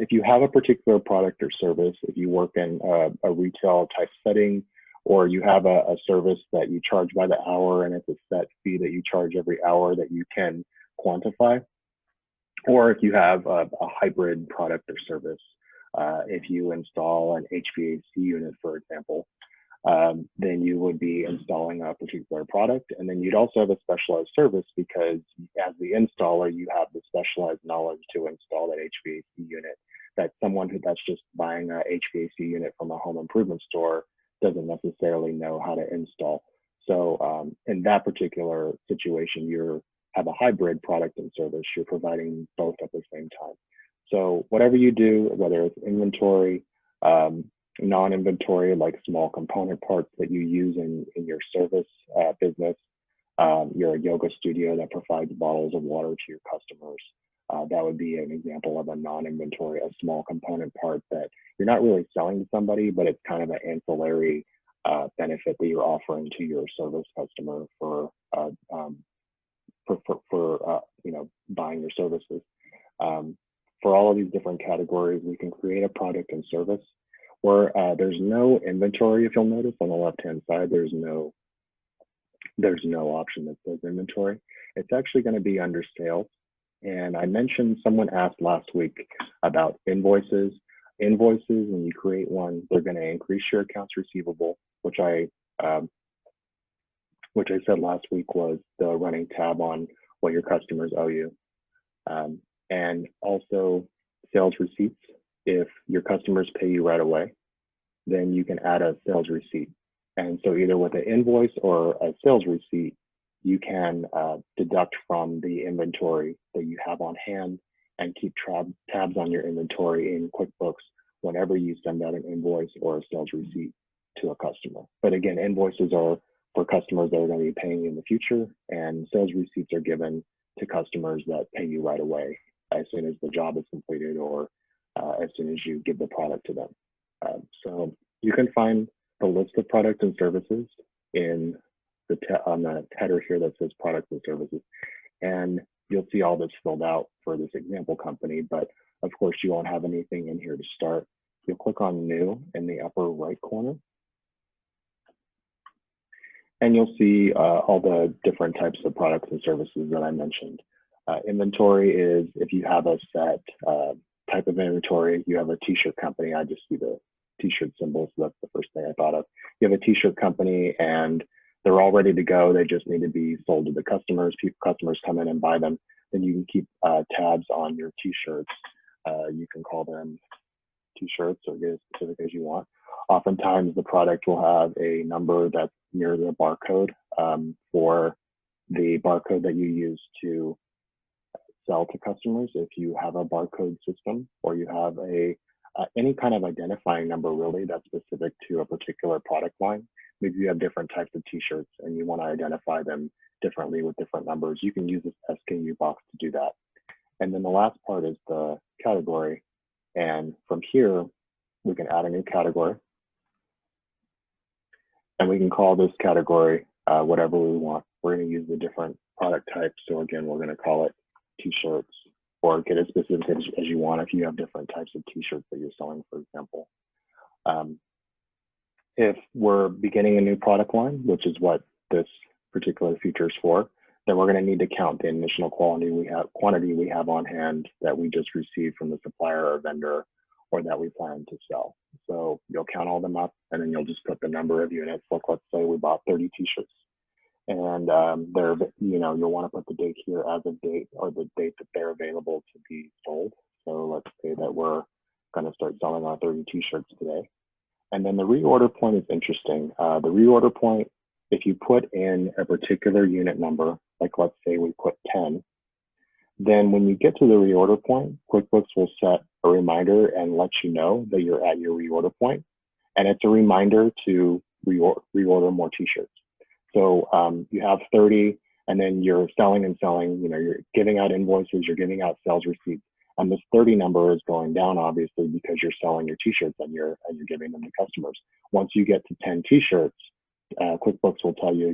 If you have a particular product or service, if you work in a retail type setting, or you have a service that you charge by the hour and it's a set fee that you charge every hour that you can quantify, or if you have a hybrid product or service, if you install an HVAC unit, for example, then you would be installing a particular product. And then you'd also have a specialized service, because as the installer, you have the specialized knowledge to install that HVAC unit that someone that's just buying a HVAC unit from a home improvement store doesn't necessarily know how to install. So in that particular situation, you have a hybrid product and service. You're providing both at the same time. So whatever you do, whether it's inventory, non-inventory, like small component parts that you use in your service business, you're a yoga studio that provides bottles of water to your customers. That would be an example of a non-inventory, a small component part that you're not really selling to somebody, but it's kind of an ancillary benefit that you're offering to your service customer for buying your services. For all of these different categories, we can create a product and service where there's no inventory. If you'll notice on the left-hand side, there's no option that says inventory. It's actually going to be under sales. And I mentioned, someone asked last week about invoices. Invoices, when you create one, they're going to increase your accounts receivable, which I said last week was the running tab on what your customers owe you. And also sales receipts. If your customers pay you right away, then you can add a sales receipt. And so either with an invoice or a sales receipt, you can deduct from the inventory that you have on hand and keep tabs on your inventory in QuickBooks whenever you send out an invoice or a sales receipt to a customer. But again, invoices are for customers that are going to be paying you in the future, and sales receipts are given to customers that pay you right away as soon as the job is completed, or as soon as you give the product to them. So you can find the list of products and services in on the header here that says products and services, and you'll see all this filled out for this example company. But of course, you won't have anything in here to start. You'll click on New in the upper right corner, and you'll see all the different types of products and services that I mentioned. Inventory is if you have a set type of inventory. You have a t-shirt company. I just see the t-shirt symbol, so that's the first thing I thought of. You have a t-shirt company and they're all ready to go. They just need to be sold to the customers. Customers come in and buy them. Then you can keep tabs on your t-shirts. You can call them t-shirts or get as specific as you want. Oftentimes the product will have a number that's near the barcode for the barcode that you use to sell to customers. If you have a barcode system, or you have a any kind of identifying number really that's specific to a particular product line. Maybe you have different types of t-shirts and you want to identify them differently with different numbers. You can use this SKU box to do that. And then the last part is the category. And from here, we can add a new category. And we can call this category whatever we want. We're going to use the different product types. So again, we're going to call it t-shirts, or get as specific as you want if you have different types of t-shirts that you're selling, for example. If we're beginning a new product line, which is what this particular feature is for, then we're going to need to count the initial quantity we have on hand that we just received from the supplier or vendor, or that we plan to sell. So you'll count all them up, and then you'll just put the number of units. Like, let's say we bought 30 t-shirts, and you'll want to put the date here as of date, or the date that they're available to be sold. So let's say that we're going to start selling our 30 t-shirts today. And then the reorder point is interesting. The reorder point, if you put in a particular unit number, like let's say we put 10, then when you get to the reorder point, QuickBooks will set a reminder and let you know that you're at your reorder point. And it's a reminder to reorder more t-shirts. So you have 30, And then you're selling and selling, you know, you're giving out invoices, you're giving out sales receipts. And this 30 number is going down, obviously, because you're selling your t-shirts and you're giving them to customers. Once you get to 10 t-shirts, QuickBooks will tell you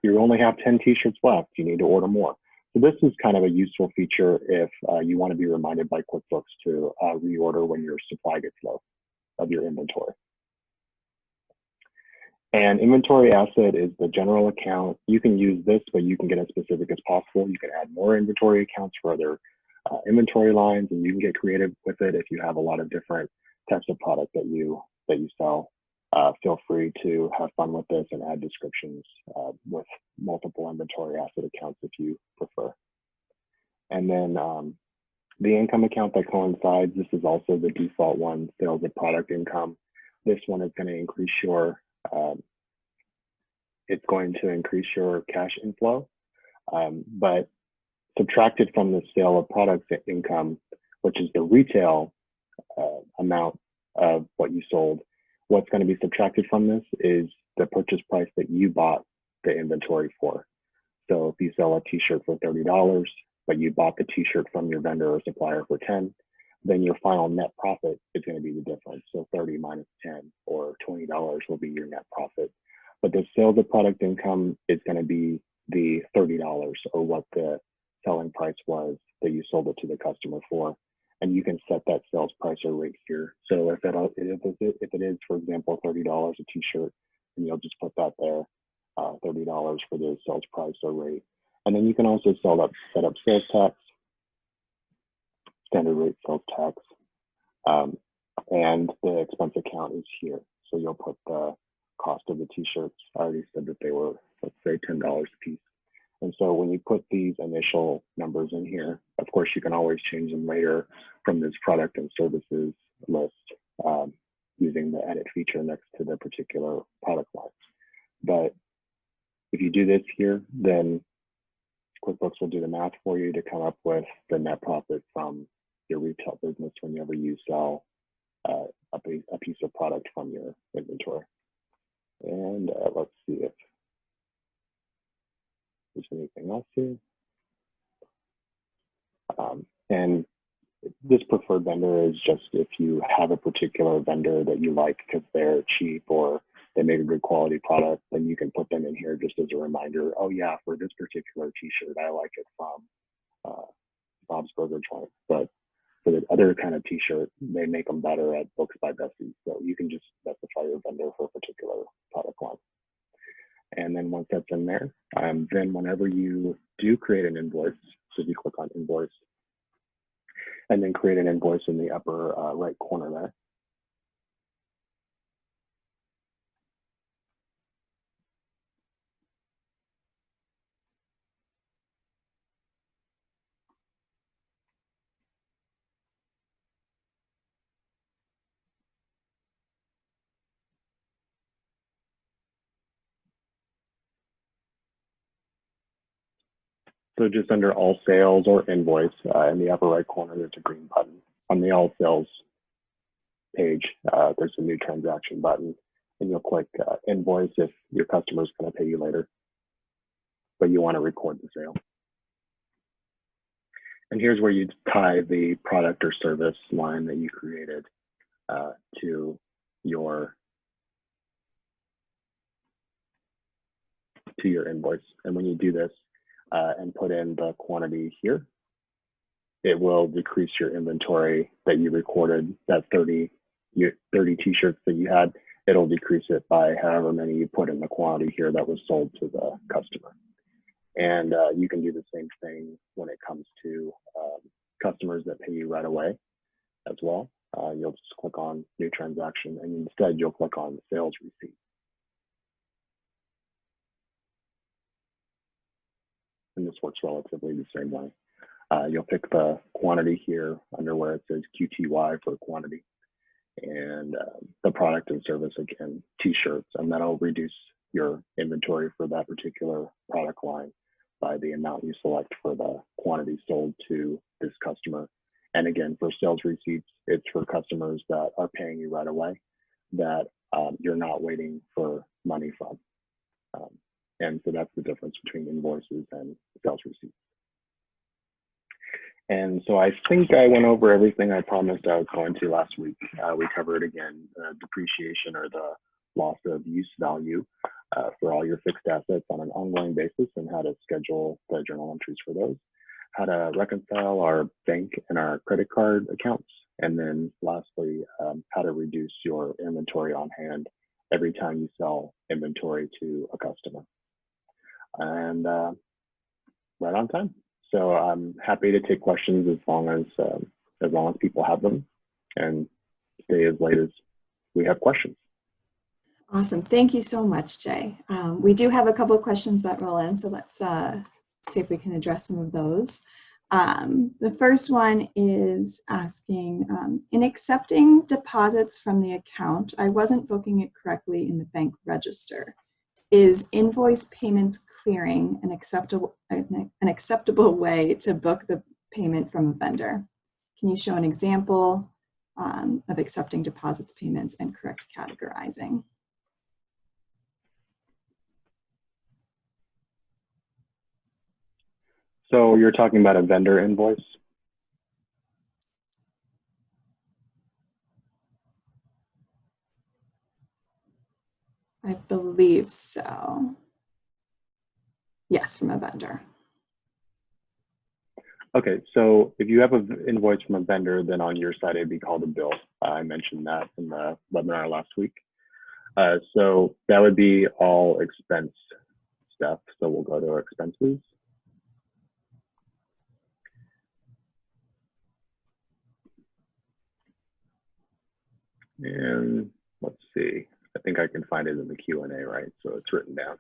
you only have 10 t-shirts left. You need to order more. So this is kind of a useful feature if you want to be reminded by QuickBooks to reorder when your supply gets low of your inventory. And inventory asset is the general account. You can use this, but you can get as specific as possible. You can add more inventory accounts for other inventory lines, and you can get creative with it if you have a lot of different types of product that you sell. Feel free to have fun with this and add descriptions with multiple inventory asset accounts if you prefer. And then the income account that coincides, this is also the default one, sales of product income. This one is going to increase your cash inflow, but subtracted from the sale of product income, which is the retail amount of what you sold, what's going to be subtracted from this is the purchase price that you bought the inventory for. So if you sell a t-shirt for $30, but you bought the t-shirt from your vendor or supplier for 10, then your final net profit is going to be the difference. So 30 minus 10 or $20 will be your net profit. But the sales of product income is going to be the $30 or what the selling price was that you sold it to the customer for. And you can set that sales price or rate here. So if it is, for example, $30 a t-shirt, then you'll just put that there, $30 for the sales price or rate. And then you can also set up sales tax, standard rate sales tax, and the expense account is here. So you'll put the cost of the t-shirts. I already said that they were, let's say, $10 a piece. And so when you put these initial numbers in here, of course, you can always change them later from this product and services list using the edit feature next to the particular product line. But if you do this here, then QuickBooks will do the math for you to come up with the net profit from your retail business whenever you sell a piece of product from your inventory. And let's see if there's anything else here. And this preferred vendor is just if you have a particular vendor that you like because they're cheap or they make a good quality product, then you can put them in here just as a reminder. Oh yeah, for this particular t-shirt, I like it from Bob's Burger Joint. But for the other kind of t-shirt, they make them better at Books by Bessie. So you can just specify your vendor for a particular product line. And then once that's in there, then whenever you do create an invoice, so you click on Invoice, and then create an invoice in the upper right corner there. So just under all sales or invoice in the upper right corner, there's a green button. On the all sales page, there's a new transaction button, and you'll click invoice if your customer is going to pay you later, but you want to record the sale. And here's where you tie the product or service line that you created to your invoice. And when you do this and put in the quantity here, it will decrease your inventory that you recorded, that 30 t-shirts that you had. It'll decrease it by however many you put in the quantity here that was sold to the customer. And you can do the same thing when it comes to customers that pay you right away as well. You'll just click on new transaction, and instead you'll click on sales receipt. And this works relatively the same way. You'll pick the quantity here under where it says QTY for quantity, and the product and service, again, t-shirts, and that'll reduce your inventory for that particular product line by the amount you select for the quantity sold to this customer. And again, for sales receipts, it's for customers that are paying you right away, that you're not waiting for money from. And so that's the difference between invoices and sales receipts. And so I think I went over everything I promised I was going to last week. We covered again depreciation, or the loss of use value for all your fixed assets on an ongoing basis, and how to schedule the journal entries for those, how to reconcile our bank and our credit card accounts, and then lastly, how to reduce your inventory on hand every time you sell inventory to a customer. And right on time. So I'm happy to take questions as long as people have them, and stay as late as we have questions. Awesome. Thank you so much, Jay. We do have a couple of questions that roll in, so let's see if we can address some of those. The first one is asking, in accepting deposits from the account, I wasn't booking it correctly in the bank register. Is invoice payments clearing an acceptable way to book the payment from a vendor? Can you show an example of accepting deposits, payments, and correct categorizing? So you're talking about a vendor invoice? I believe so. Yes, from a vendor. Okay, so if you have an invoice from a vendor, then on your side, it'd be called a bill. I mentioned that in the webinar last week. So that would be all expense stuff. So we'll go to expenses. And let's see, I think I can find it in the Q&A, right? So it's written down.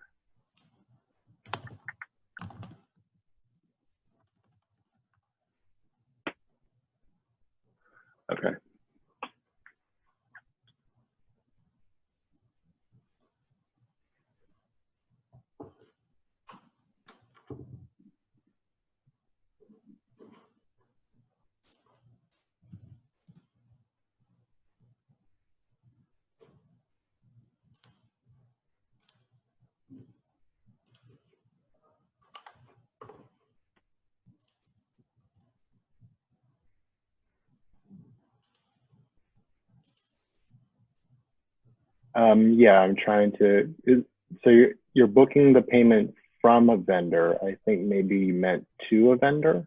Okay. Yeah, I'm trying to, so you're booking the payment from a vendor. I think maybe you meant to a vendor,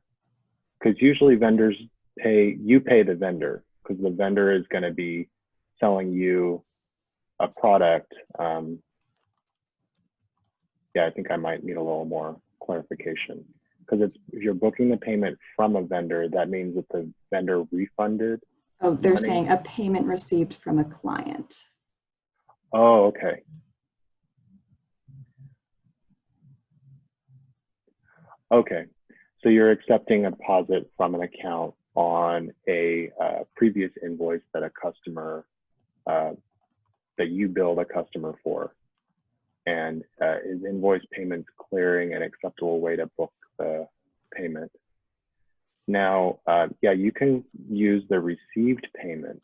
because usually vendors you pay the vendor, because the vendor is going to be selling you a product. Yeah, I think I might need a little more clarification, because if you're booking the payment from a vendor, that means that the vendor refunded. Oh, they're saying a payment received from a client. Oh, okay. Okay, so you're accepting a deposit from an account on a previous invoice that a customer, that you billed a customer for. And is invoice payments clearing an acceptable way to book the payment? Now, yeah, you can use the received payment.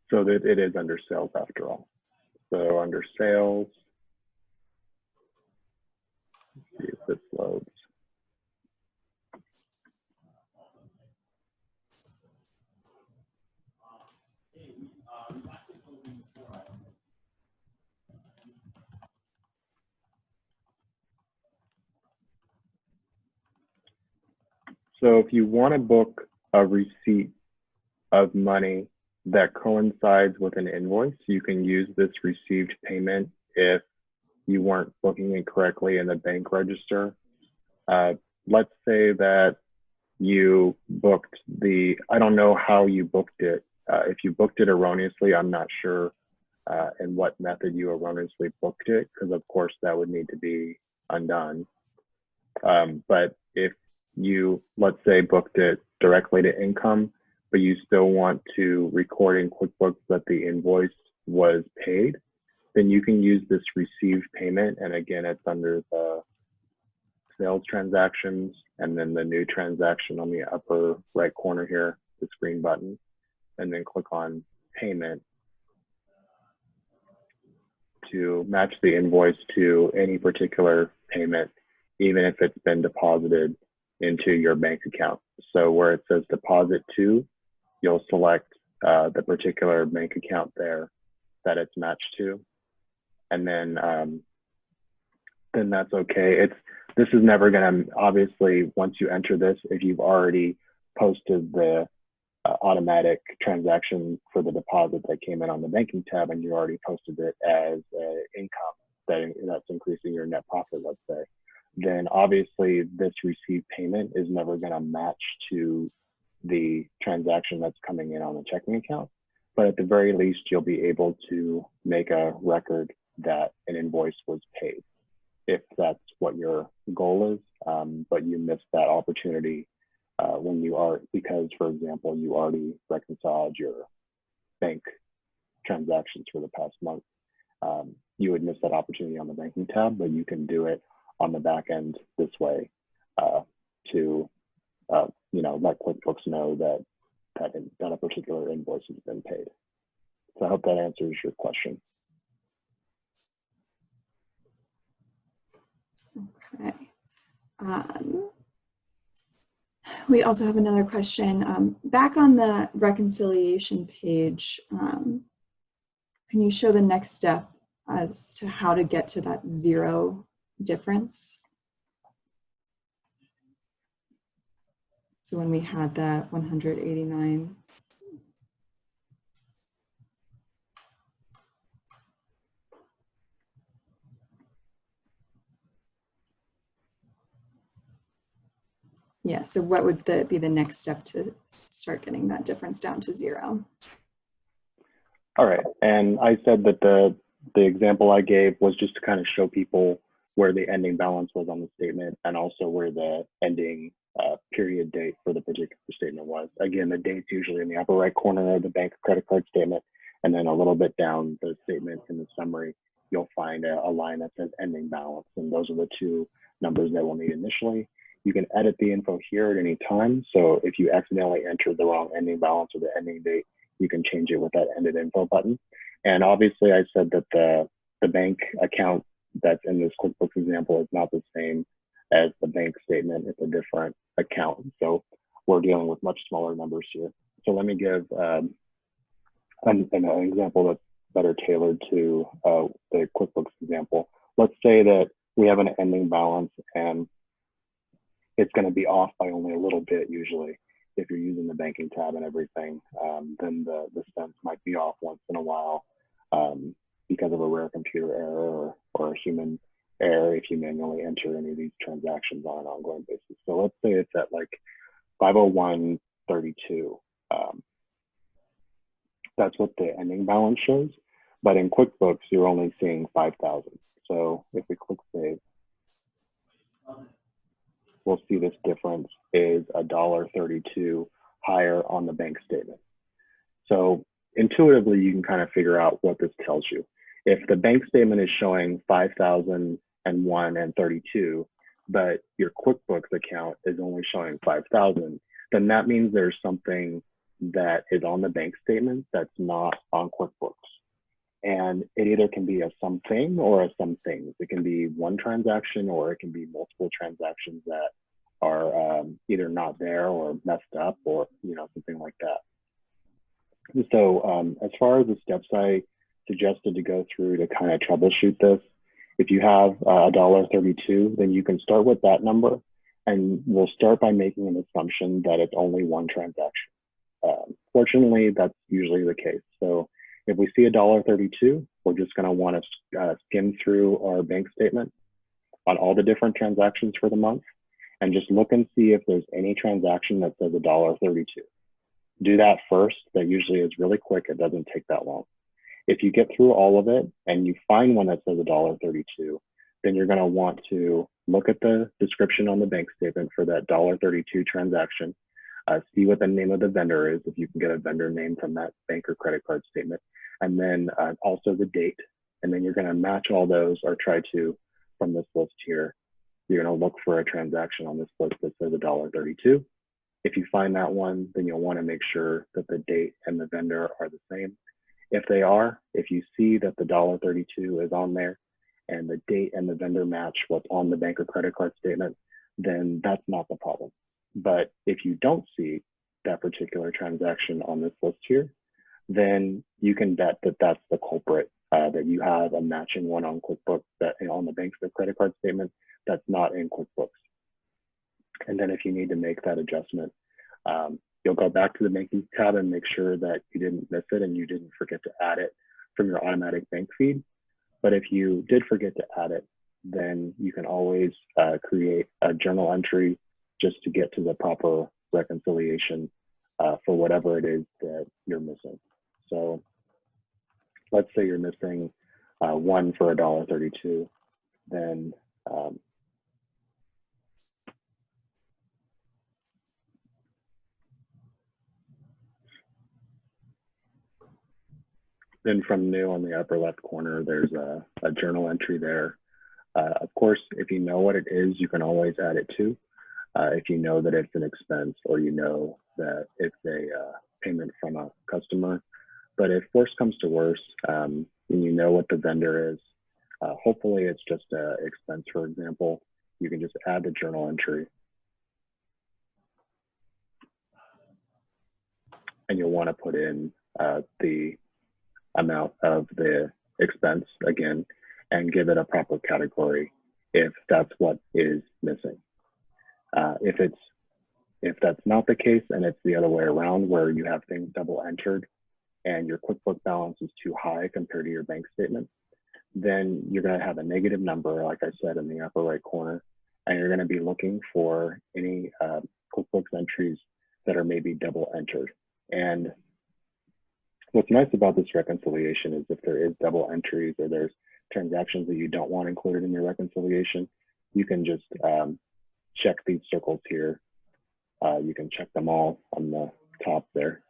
So that it is under sales after all. So under sales, let's see if this loads. So if you want to book a receipt of money that coincides with an invoice, you can use this received payment if you weren't booking it correctly in the bank register. Let's say that you booked I don't know how you booked it. If you booked it erroneously, I'm not sure in what method you erroneously booked it, because of course that would need to be undone. But if you, let's say, booked it directly to income, but you still want to record in QuickBooks that the invoice was paid, then you can use this received payment. And again, it's under the sales transactions, and then the new transaction on the upper right corner here, this green button, and then click on payment. to match the invoice to any particular payment, even if it's been deposited into your bank account. So where it says deposit to, you'll select the particular bank account there that it's matched to. And then that's okay. This is never gonna, obviously, once you enter this, if you've already posted the automatic transaction for the deposit that came in on the banking tab and you already posted it as income that's increasing your net profit, let's say, then obviously this received payment is never going to match to the transaction that's coming in on the checking account. But at the very least, you'll be able to make a record that an invoice was paid, if that's what your goal is, but you missed that opportunity when you are, because, for example, you already reconciled your bank transactions for the past month. You would miss that opportunity on the banking tab, but you can do it on the back end this way to let QuickBooks know that a particular invoice has been paid. So I hope that answers your question. Okay. We also have another question. Back on the reconciliation page, can you show the next step as to how to get to that zero difference? So when we had that 189. Yeah, so what would be the next step to start getting that difference down to zero? All right, and I said that the example I gave was just to kind of show people where the ending balance was on the statement and also where the ending period date for the particular statement was. Again, the date's usually in the upper right corner of the bank or credit card statement, and then a little bit down the statement in the summary, you'll find a line that says ending balance, and those are the two numbers that we'll need initially. You can edit the info here at any time. So if you accidentally entered the wrong ending balance or the ending date, you can change it with that edit info button. And obviously I said that the bank account that's in this QuickBooks example is not the same as the bank statement. It's a different account. So we're dealing with much smaller numbers here. So let me give an example that's better tailored to the QuickBooks example. Let's say that we have an ending balance and it's going to be off by only a little bit usually. If you're using the banking tab and everything, then the cents might be off once in a while because of a rare computer error or a human error if you manually enter any of these transactions on an ongoing basis. So let's say it's at like 501.32. That's what the ending balance shows. But in QuickBooks, you're only seeing 5,000. So if we click save, we'll see this difference is $1.32 higher on the bank statement. So intuitively, you can kind of figure out what this tells you. If the bank statement is showing 5,001 and 32, but your QuickBooks account is only showing 5,000, then that means there's something that is on the bank statement that's not on QuickBooks. And it either can be a something or a some things. It can be one transaction or it can be multiple transactions that are either not there or messed up or something like that. So as far as the steps I suggested to go through to kind of troubleshoot this, if you have $1.32, then you can start with that number, and we'll start by making an assumption that it's only one transaction. Fortunately, that's usually the case. So if we see $1.32, we're just going to want to skim through our bank statement on all the different transactions for the month and just look and see if there's any transaction that says $1.32. Do that first. That usually is really quick. It doesn't take that long. If you get through all of it and you find one that says $1.32, then you're going to want to look at the description on the bank statement for that $1.32 transaction. See what the name of the vendor is, if you can get a vendor name from that bank or credit card statement, and then also the date. And then you're going to match all those, or try to, from this list here, you're going to look for a transaction on this list that says $1.32. If you find that one, then you'll want to make sure that the date and the vendor are the same. If they are, if you see that the $1.32 is on there and the date and the vendor match what's on the bank or credit card statement, then that's not the problem. But if you don't see that particular transaction on this list here, then you can bet that that's the culprit, that you have a matching one on QuickBooks that on the bank's credit card statement that's not in QuickBooks. And then if you need to make that adjustment, you'll go back to the banking tab and make sure that you didn't miss it and you didn't forget to add it from your automatic bank feed. But if you did forget to add it, then you can always create a journal entry just to get to the proper reconciliation for whatever it is that you're missing. So let's say you're missing one for $1.32, then then from new on the upper left corner, there's a journal entry there. Of course, if you know what it is, you can always add it too. If you know that it's an expense or you know that it's a payment from a customer. But if worse comes to worse, and you know what the vendor is, hopefully it's just an expense, for example, you can just add the journal entry. And you'll want to put in the amount of the expense again and give it a proper category if that's what is missing. If that's not the case and it's the other way around where you have things double entered and your QuickBooks balance is too high compared to your bank statement, then you're going to have a negative number, like I said, in the upper right corner, and you're going to be looking for any QuickBooks entries that are maybe double entered. And what's nice about this reconciliation is if there is double entries or there's transactions that you don't want included in your reconciliation, you can just check these circles here. You can check them all on the top there.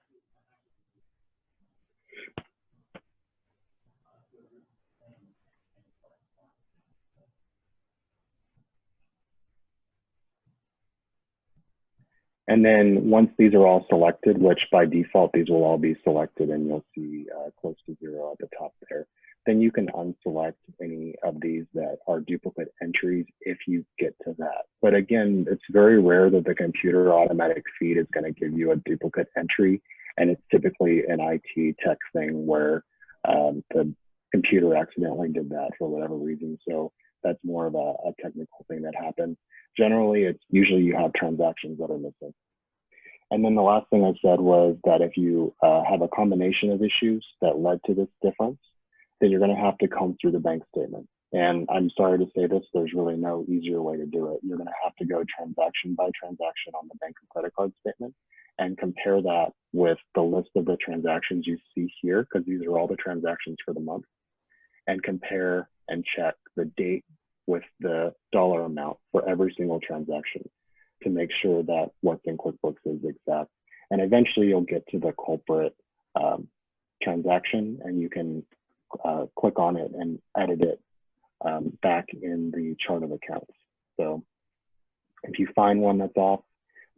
And then once these are all selected, which by default, these will all be selected and you'll see close to 0 at the top there, then you can unselect any of these that are duplicate entries if you get to that. But again, it's very rare that the computer automatic feed is going to give you a duplicate entry. And it's typically an IT tech thing where the computer accidentally did that for whatever reason. So that's more of a technical thing that happens. Generally, it's usually you have transactions that are missing. And then the last thing I said was that if you have a combination of issues that led to this difference, then you're going to have to comb through the bank statement. And I'm sorry to say this, there's really no easier way to do it. You're going to have to go transaction by transaction on the bank and credit card statement and compare that with the list of the transactions you see here, because these are all the transactions for the month, and compare and check the date with the dollar amount for every single transaction to make sure that what's in QuickBooks is exact. And eventually you'll get to the culprit transaction and you can click on it and edit it back in the chart of accounts. So if you find one that's off,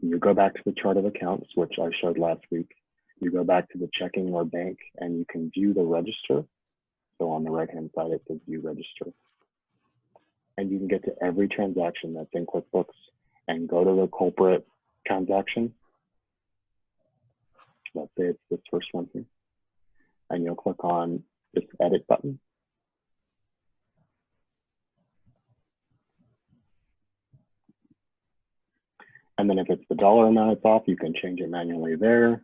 you go back to the chart of accounts, which I showed last week. You go back to the checking or bank and you can view the register. So on the right-hand side, it says view register. And you can get to every transaction that's in QuickBooks and go to the culprit transaction. Let's say it's this first one here. And you'll click on this edit button. And then if it's the dollar amount it's off, you can change it manually there.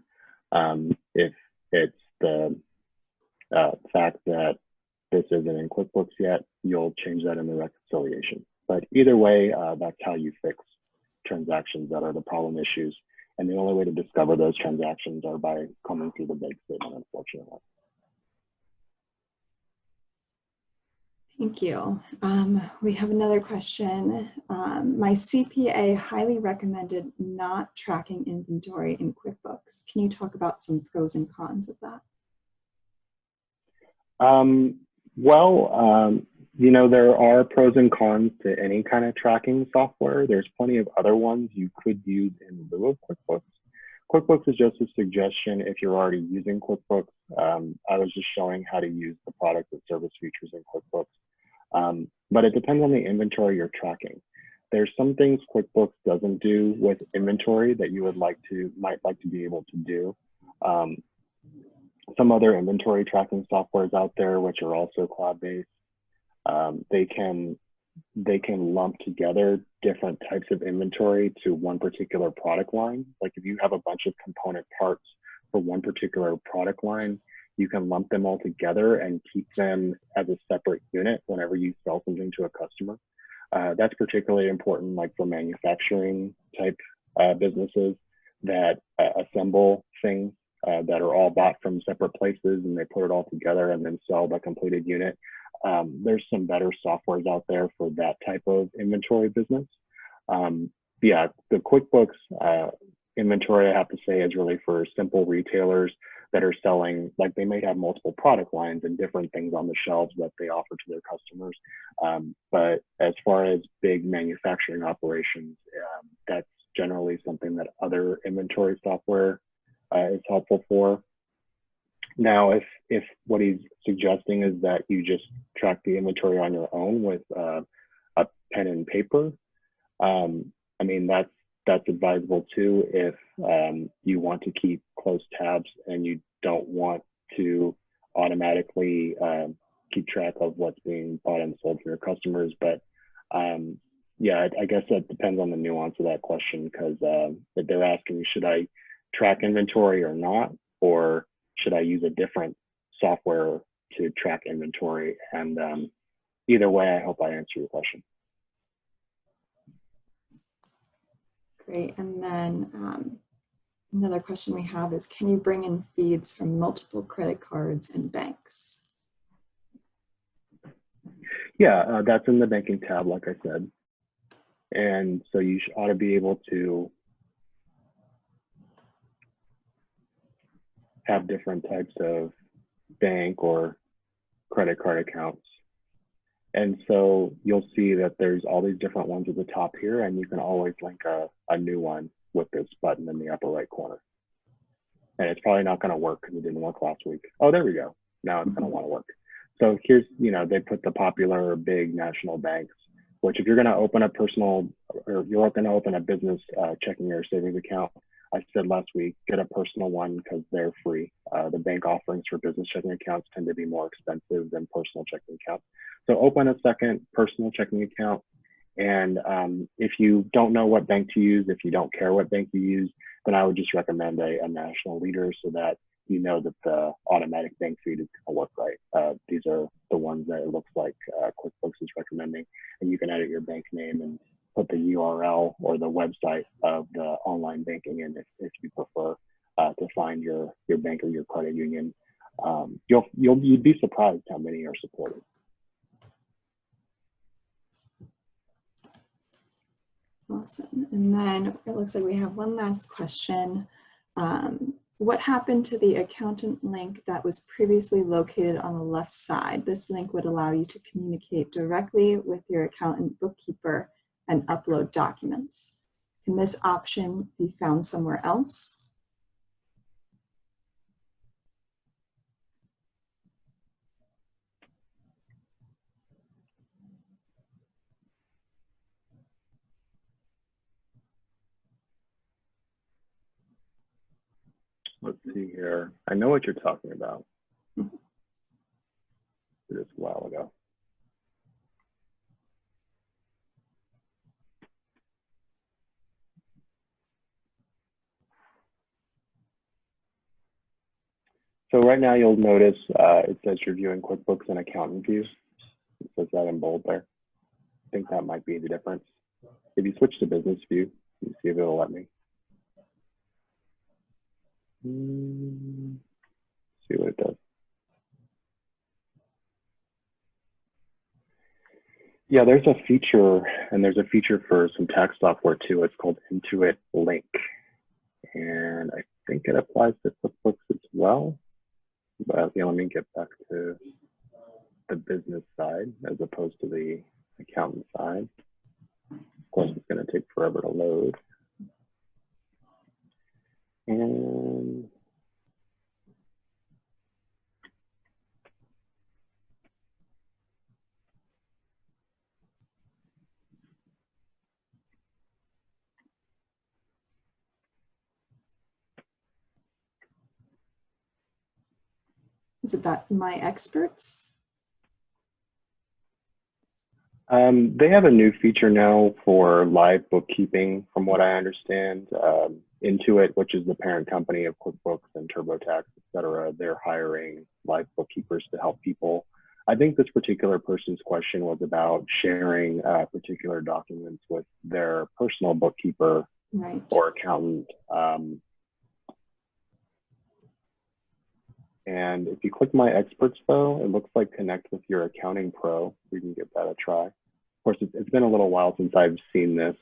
If it's the fact that this isn't in QuickBooks yet, you'll change that in the reconciliation. But either way, that's how you fix transactions that are the problem issues. And the only way to discover those transactions are by combing through the bank statement, unfortunately. Thank you. We have another question. My CPA highly recommended not tracking inventory in QuickBooks. Can you talk about some pros and cons of that? You know, there are pros and cons to any kind of tracking software. There's plenty of other ones you could use in lieu of QuickBooks. QuickBooks is just a suggestion if you're already using QuickBooks. I was just showing how to use the product and service features in QuickBooks. But it depends on the inventory you're tracking. There's some things QuickBooks doesn't do with inventory that you might like to be able to do. Some other inventory tracking softwares out there, which are also cloud-based, they can lump together different types of inventory to one particular product line. Like if you have a bunch of component parts for one particular product line, you can lump them all together and keep them as a separate unit whenever you sell something to a customer. That's particularly important, like for manufacturing type businesses that assemble things that are all bought from separate places, and they put it all together and then sell the completed unit. There's some better softwares out there for that type of inventory business. Yeah, the QuickBooks inventory, I have to say, is really for simple retailers that are selling, like they may have multiple product lines and different things on the shelves that they offer to their customers. But as far as big manufacturing operations, that's generally something that other inventory software is helpful for. Now, if what he's suggesting is that you just track the inventory on your own with a pen and paper, I mean, that's advisable too if you want to keep close tabs and you don't want to automatically keep track of what's being bought and sold for your customers. But yeah, I guess that depends on the nuance of that question, because they're asking, should I track inventory or not? Or should I use a different software to track inventory? And either way, I hope I answer your question. Great. And then another question we have is, can you bring in feeds from multiple credit cards and banks? Yeah, that's in the banking tab, like I said. And so you ought to be able to have different types of bank or credit card accounts. And so you'll see that there's all these different ones at the top here, and you can always link a new one with this button in the upper right corner. And it's probably not going to work because it didn't work last week. Oh, there we go. Now it's going to want to work. So here's, they put the popular big national banks, which if you're going to open a personal, or you're going to open a business checking or savings account, I said last week, get a personal one because they're free. The bank offerings for business checking accounts tend to be more expensive than personal checking accounts. So open a second personal checking account. And if you don't know what bank to use, if you don't care what bank you use, then I would just recommend a national leader so that you know that the automatic bank feed is going to work right. These are the ones that it looks like QuickBooks is recommending. And you can edit your bank name and put the URL or the website of the online banking in if you prefer to find your bank or your credit union. You'd be surprised how many are supported. Awesome. And then it looks like we have one last question. What happened to the accountant link that was previously located on the left side? This link would allow you to communicate directly with your accountant bookkeeper and upload documents. Can this option be found somewhere else? Let's see here. I know what you're talking about. This a while ago. So right now you'll notice it says you're viewing QuickBooks and accountant view. It says that in bold there. I think that might be the difference. If you switch to business view, you see if it'll let me. See what it does. Yeah, there's a feature, and there's a feature for some tax software too. It's called Intuit Link. And I think it applies to QuickBooks as well. But okay, let me get back to the business side as opposed to the accountant side. Of course, it's going to take forever to load. And Is it that My Experts? they have a new feature now for live bookkeeping, from what I understand. Intuit, which is the parent company of QuickBooks and TurboTax, et cetera, they're hiring live bookkeepers to help people. I think this particular person's question was about sharing particular documents with their personal bookkeeper Right. or accountant. And if you click My Experts, though, it looks like Connect with Your Accounting Pro. We can give that a try. Of course, it's been a little while since I've seen this.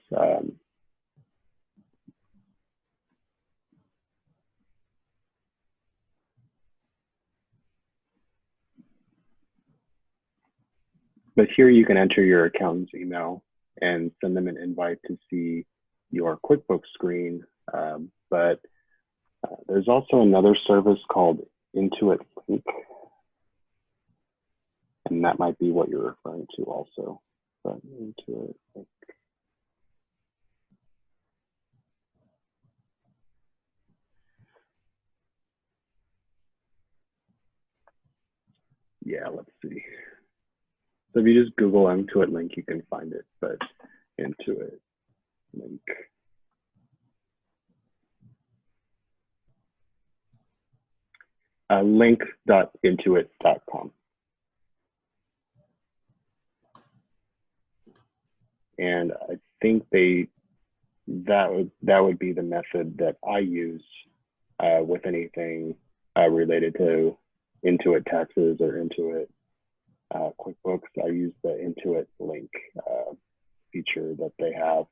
But here you can enter your accountant's email and send them an invite to see your QuickBooks screen. But there's also another service called Intuit Link. And that might be what you're referring to also. But Intuit Link. Yeah, let's see. So if you just Google Intuit Link, you can find it, but Intuit Link. Link.intuit.com. And I think that would be the method that I use with anything related to Intuit taxes or Intuit QuickBooks. I use the Intuit Link feature that they have.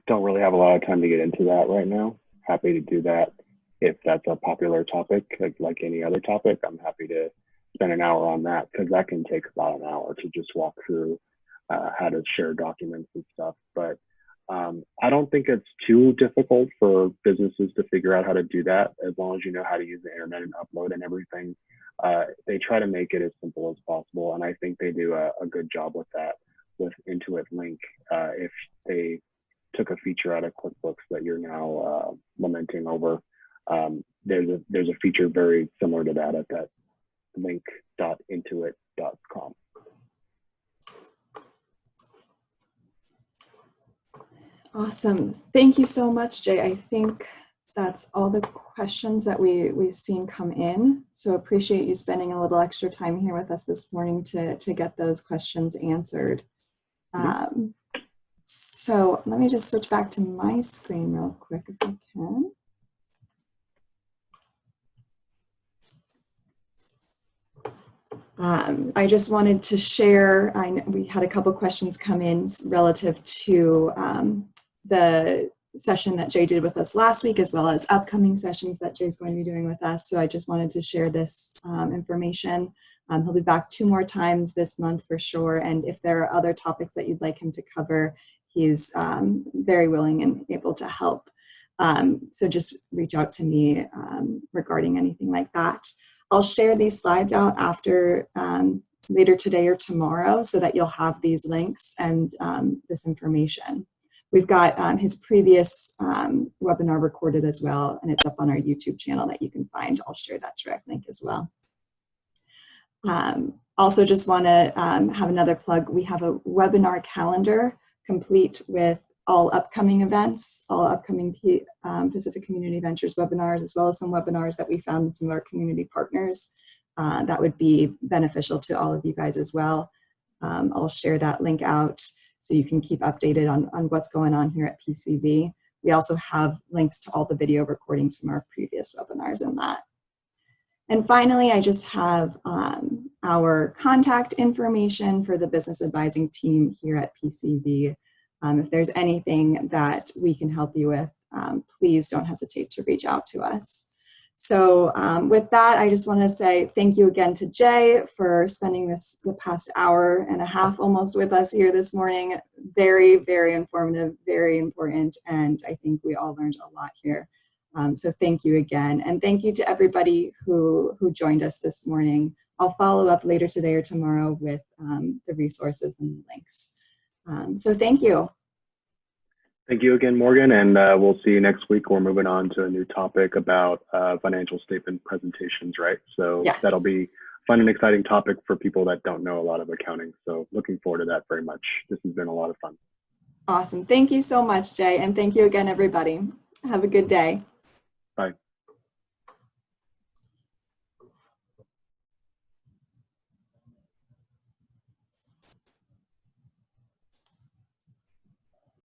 Don't really have a lot of time to get into that right now. Happy to do that if that's a popular topic, like any other topic. I'm happy to spend an hour on that, because that can take about an hour to just walk through how to share documents and stuff. But I don't think it's too difficult for businesses to figure out how to do that, as long as you know how to use the internet and upload and everything. They try to make it as simple as possible, and I think they do a good job with that with Intuit Link. If they took a feature out of QuickBooks that you're now lamenting over, there's a feature very similar to that at that link.intuit.com. Awesome. Thank you so much, Jay. I think that's all the questions that we've seen come in. So appreciate you spending a little extra time here with us this morning to get those questions answered. So let me just switch back to my screen real quick if I can. I just wanted to share, we had a couple questions come in relative to the session that Jay did with us last week, as well as upcoming sessions that Jay's going to be doing with us. So I just wanted to share this information. He'll be back 2 more times this month for sure. And if there are other topics that you'd like him to cover, he's very willing and able to help. So just reach out to me regarding anything like that. I'll share these slides out after later today or tomorrow, so that you'll have these links and this information. We've got his previous webinar recorded as well, and it's up on our YouTube channel that you can find. I'll share that direct link as well. Also just want to have another plug. We have a webinar calendar complete with all upcoming events, all upcoming Pacific Community Ventures webinars, as well as some webinars that we found with some of our community partners that would be beneficial to all of you guys as well. I'll share that link out so you can keep updated on what's going on here at PCV. We also have links to all the video recordings from our previous webinars and that. And finally, I just have our contact information for the business advising team here at PCV. If there's anything that we can help you with, please don't hesitate to reach out to us. So with that, I just want to say thank you again to Jay for spending the past hour and a half almost with us here this morning. very, very informative, very important, and I think we all learned a lot here. So thank you again, and thank you to everybody who joined us this morning. I'll follow up later today or tomorrow with the resources and the links. So thank you. Thank you again, Morgan, and we'll see you next week. We're moving on to a new topic about financial statement presentations, right? So yes. That'll be fun and exciting topic for people that don't know a lot of accounting. So looking forward to that very much. This has been a lot of fun. Awesome. Thank you so much, Jay, and thank you again, everybody. Have a good day. Bye.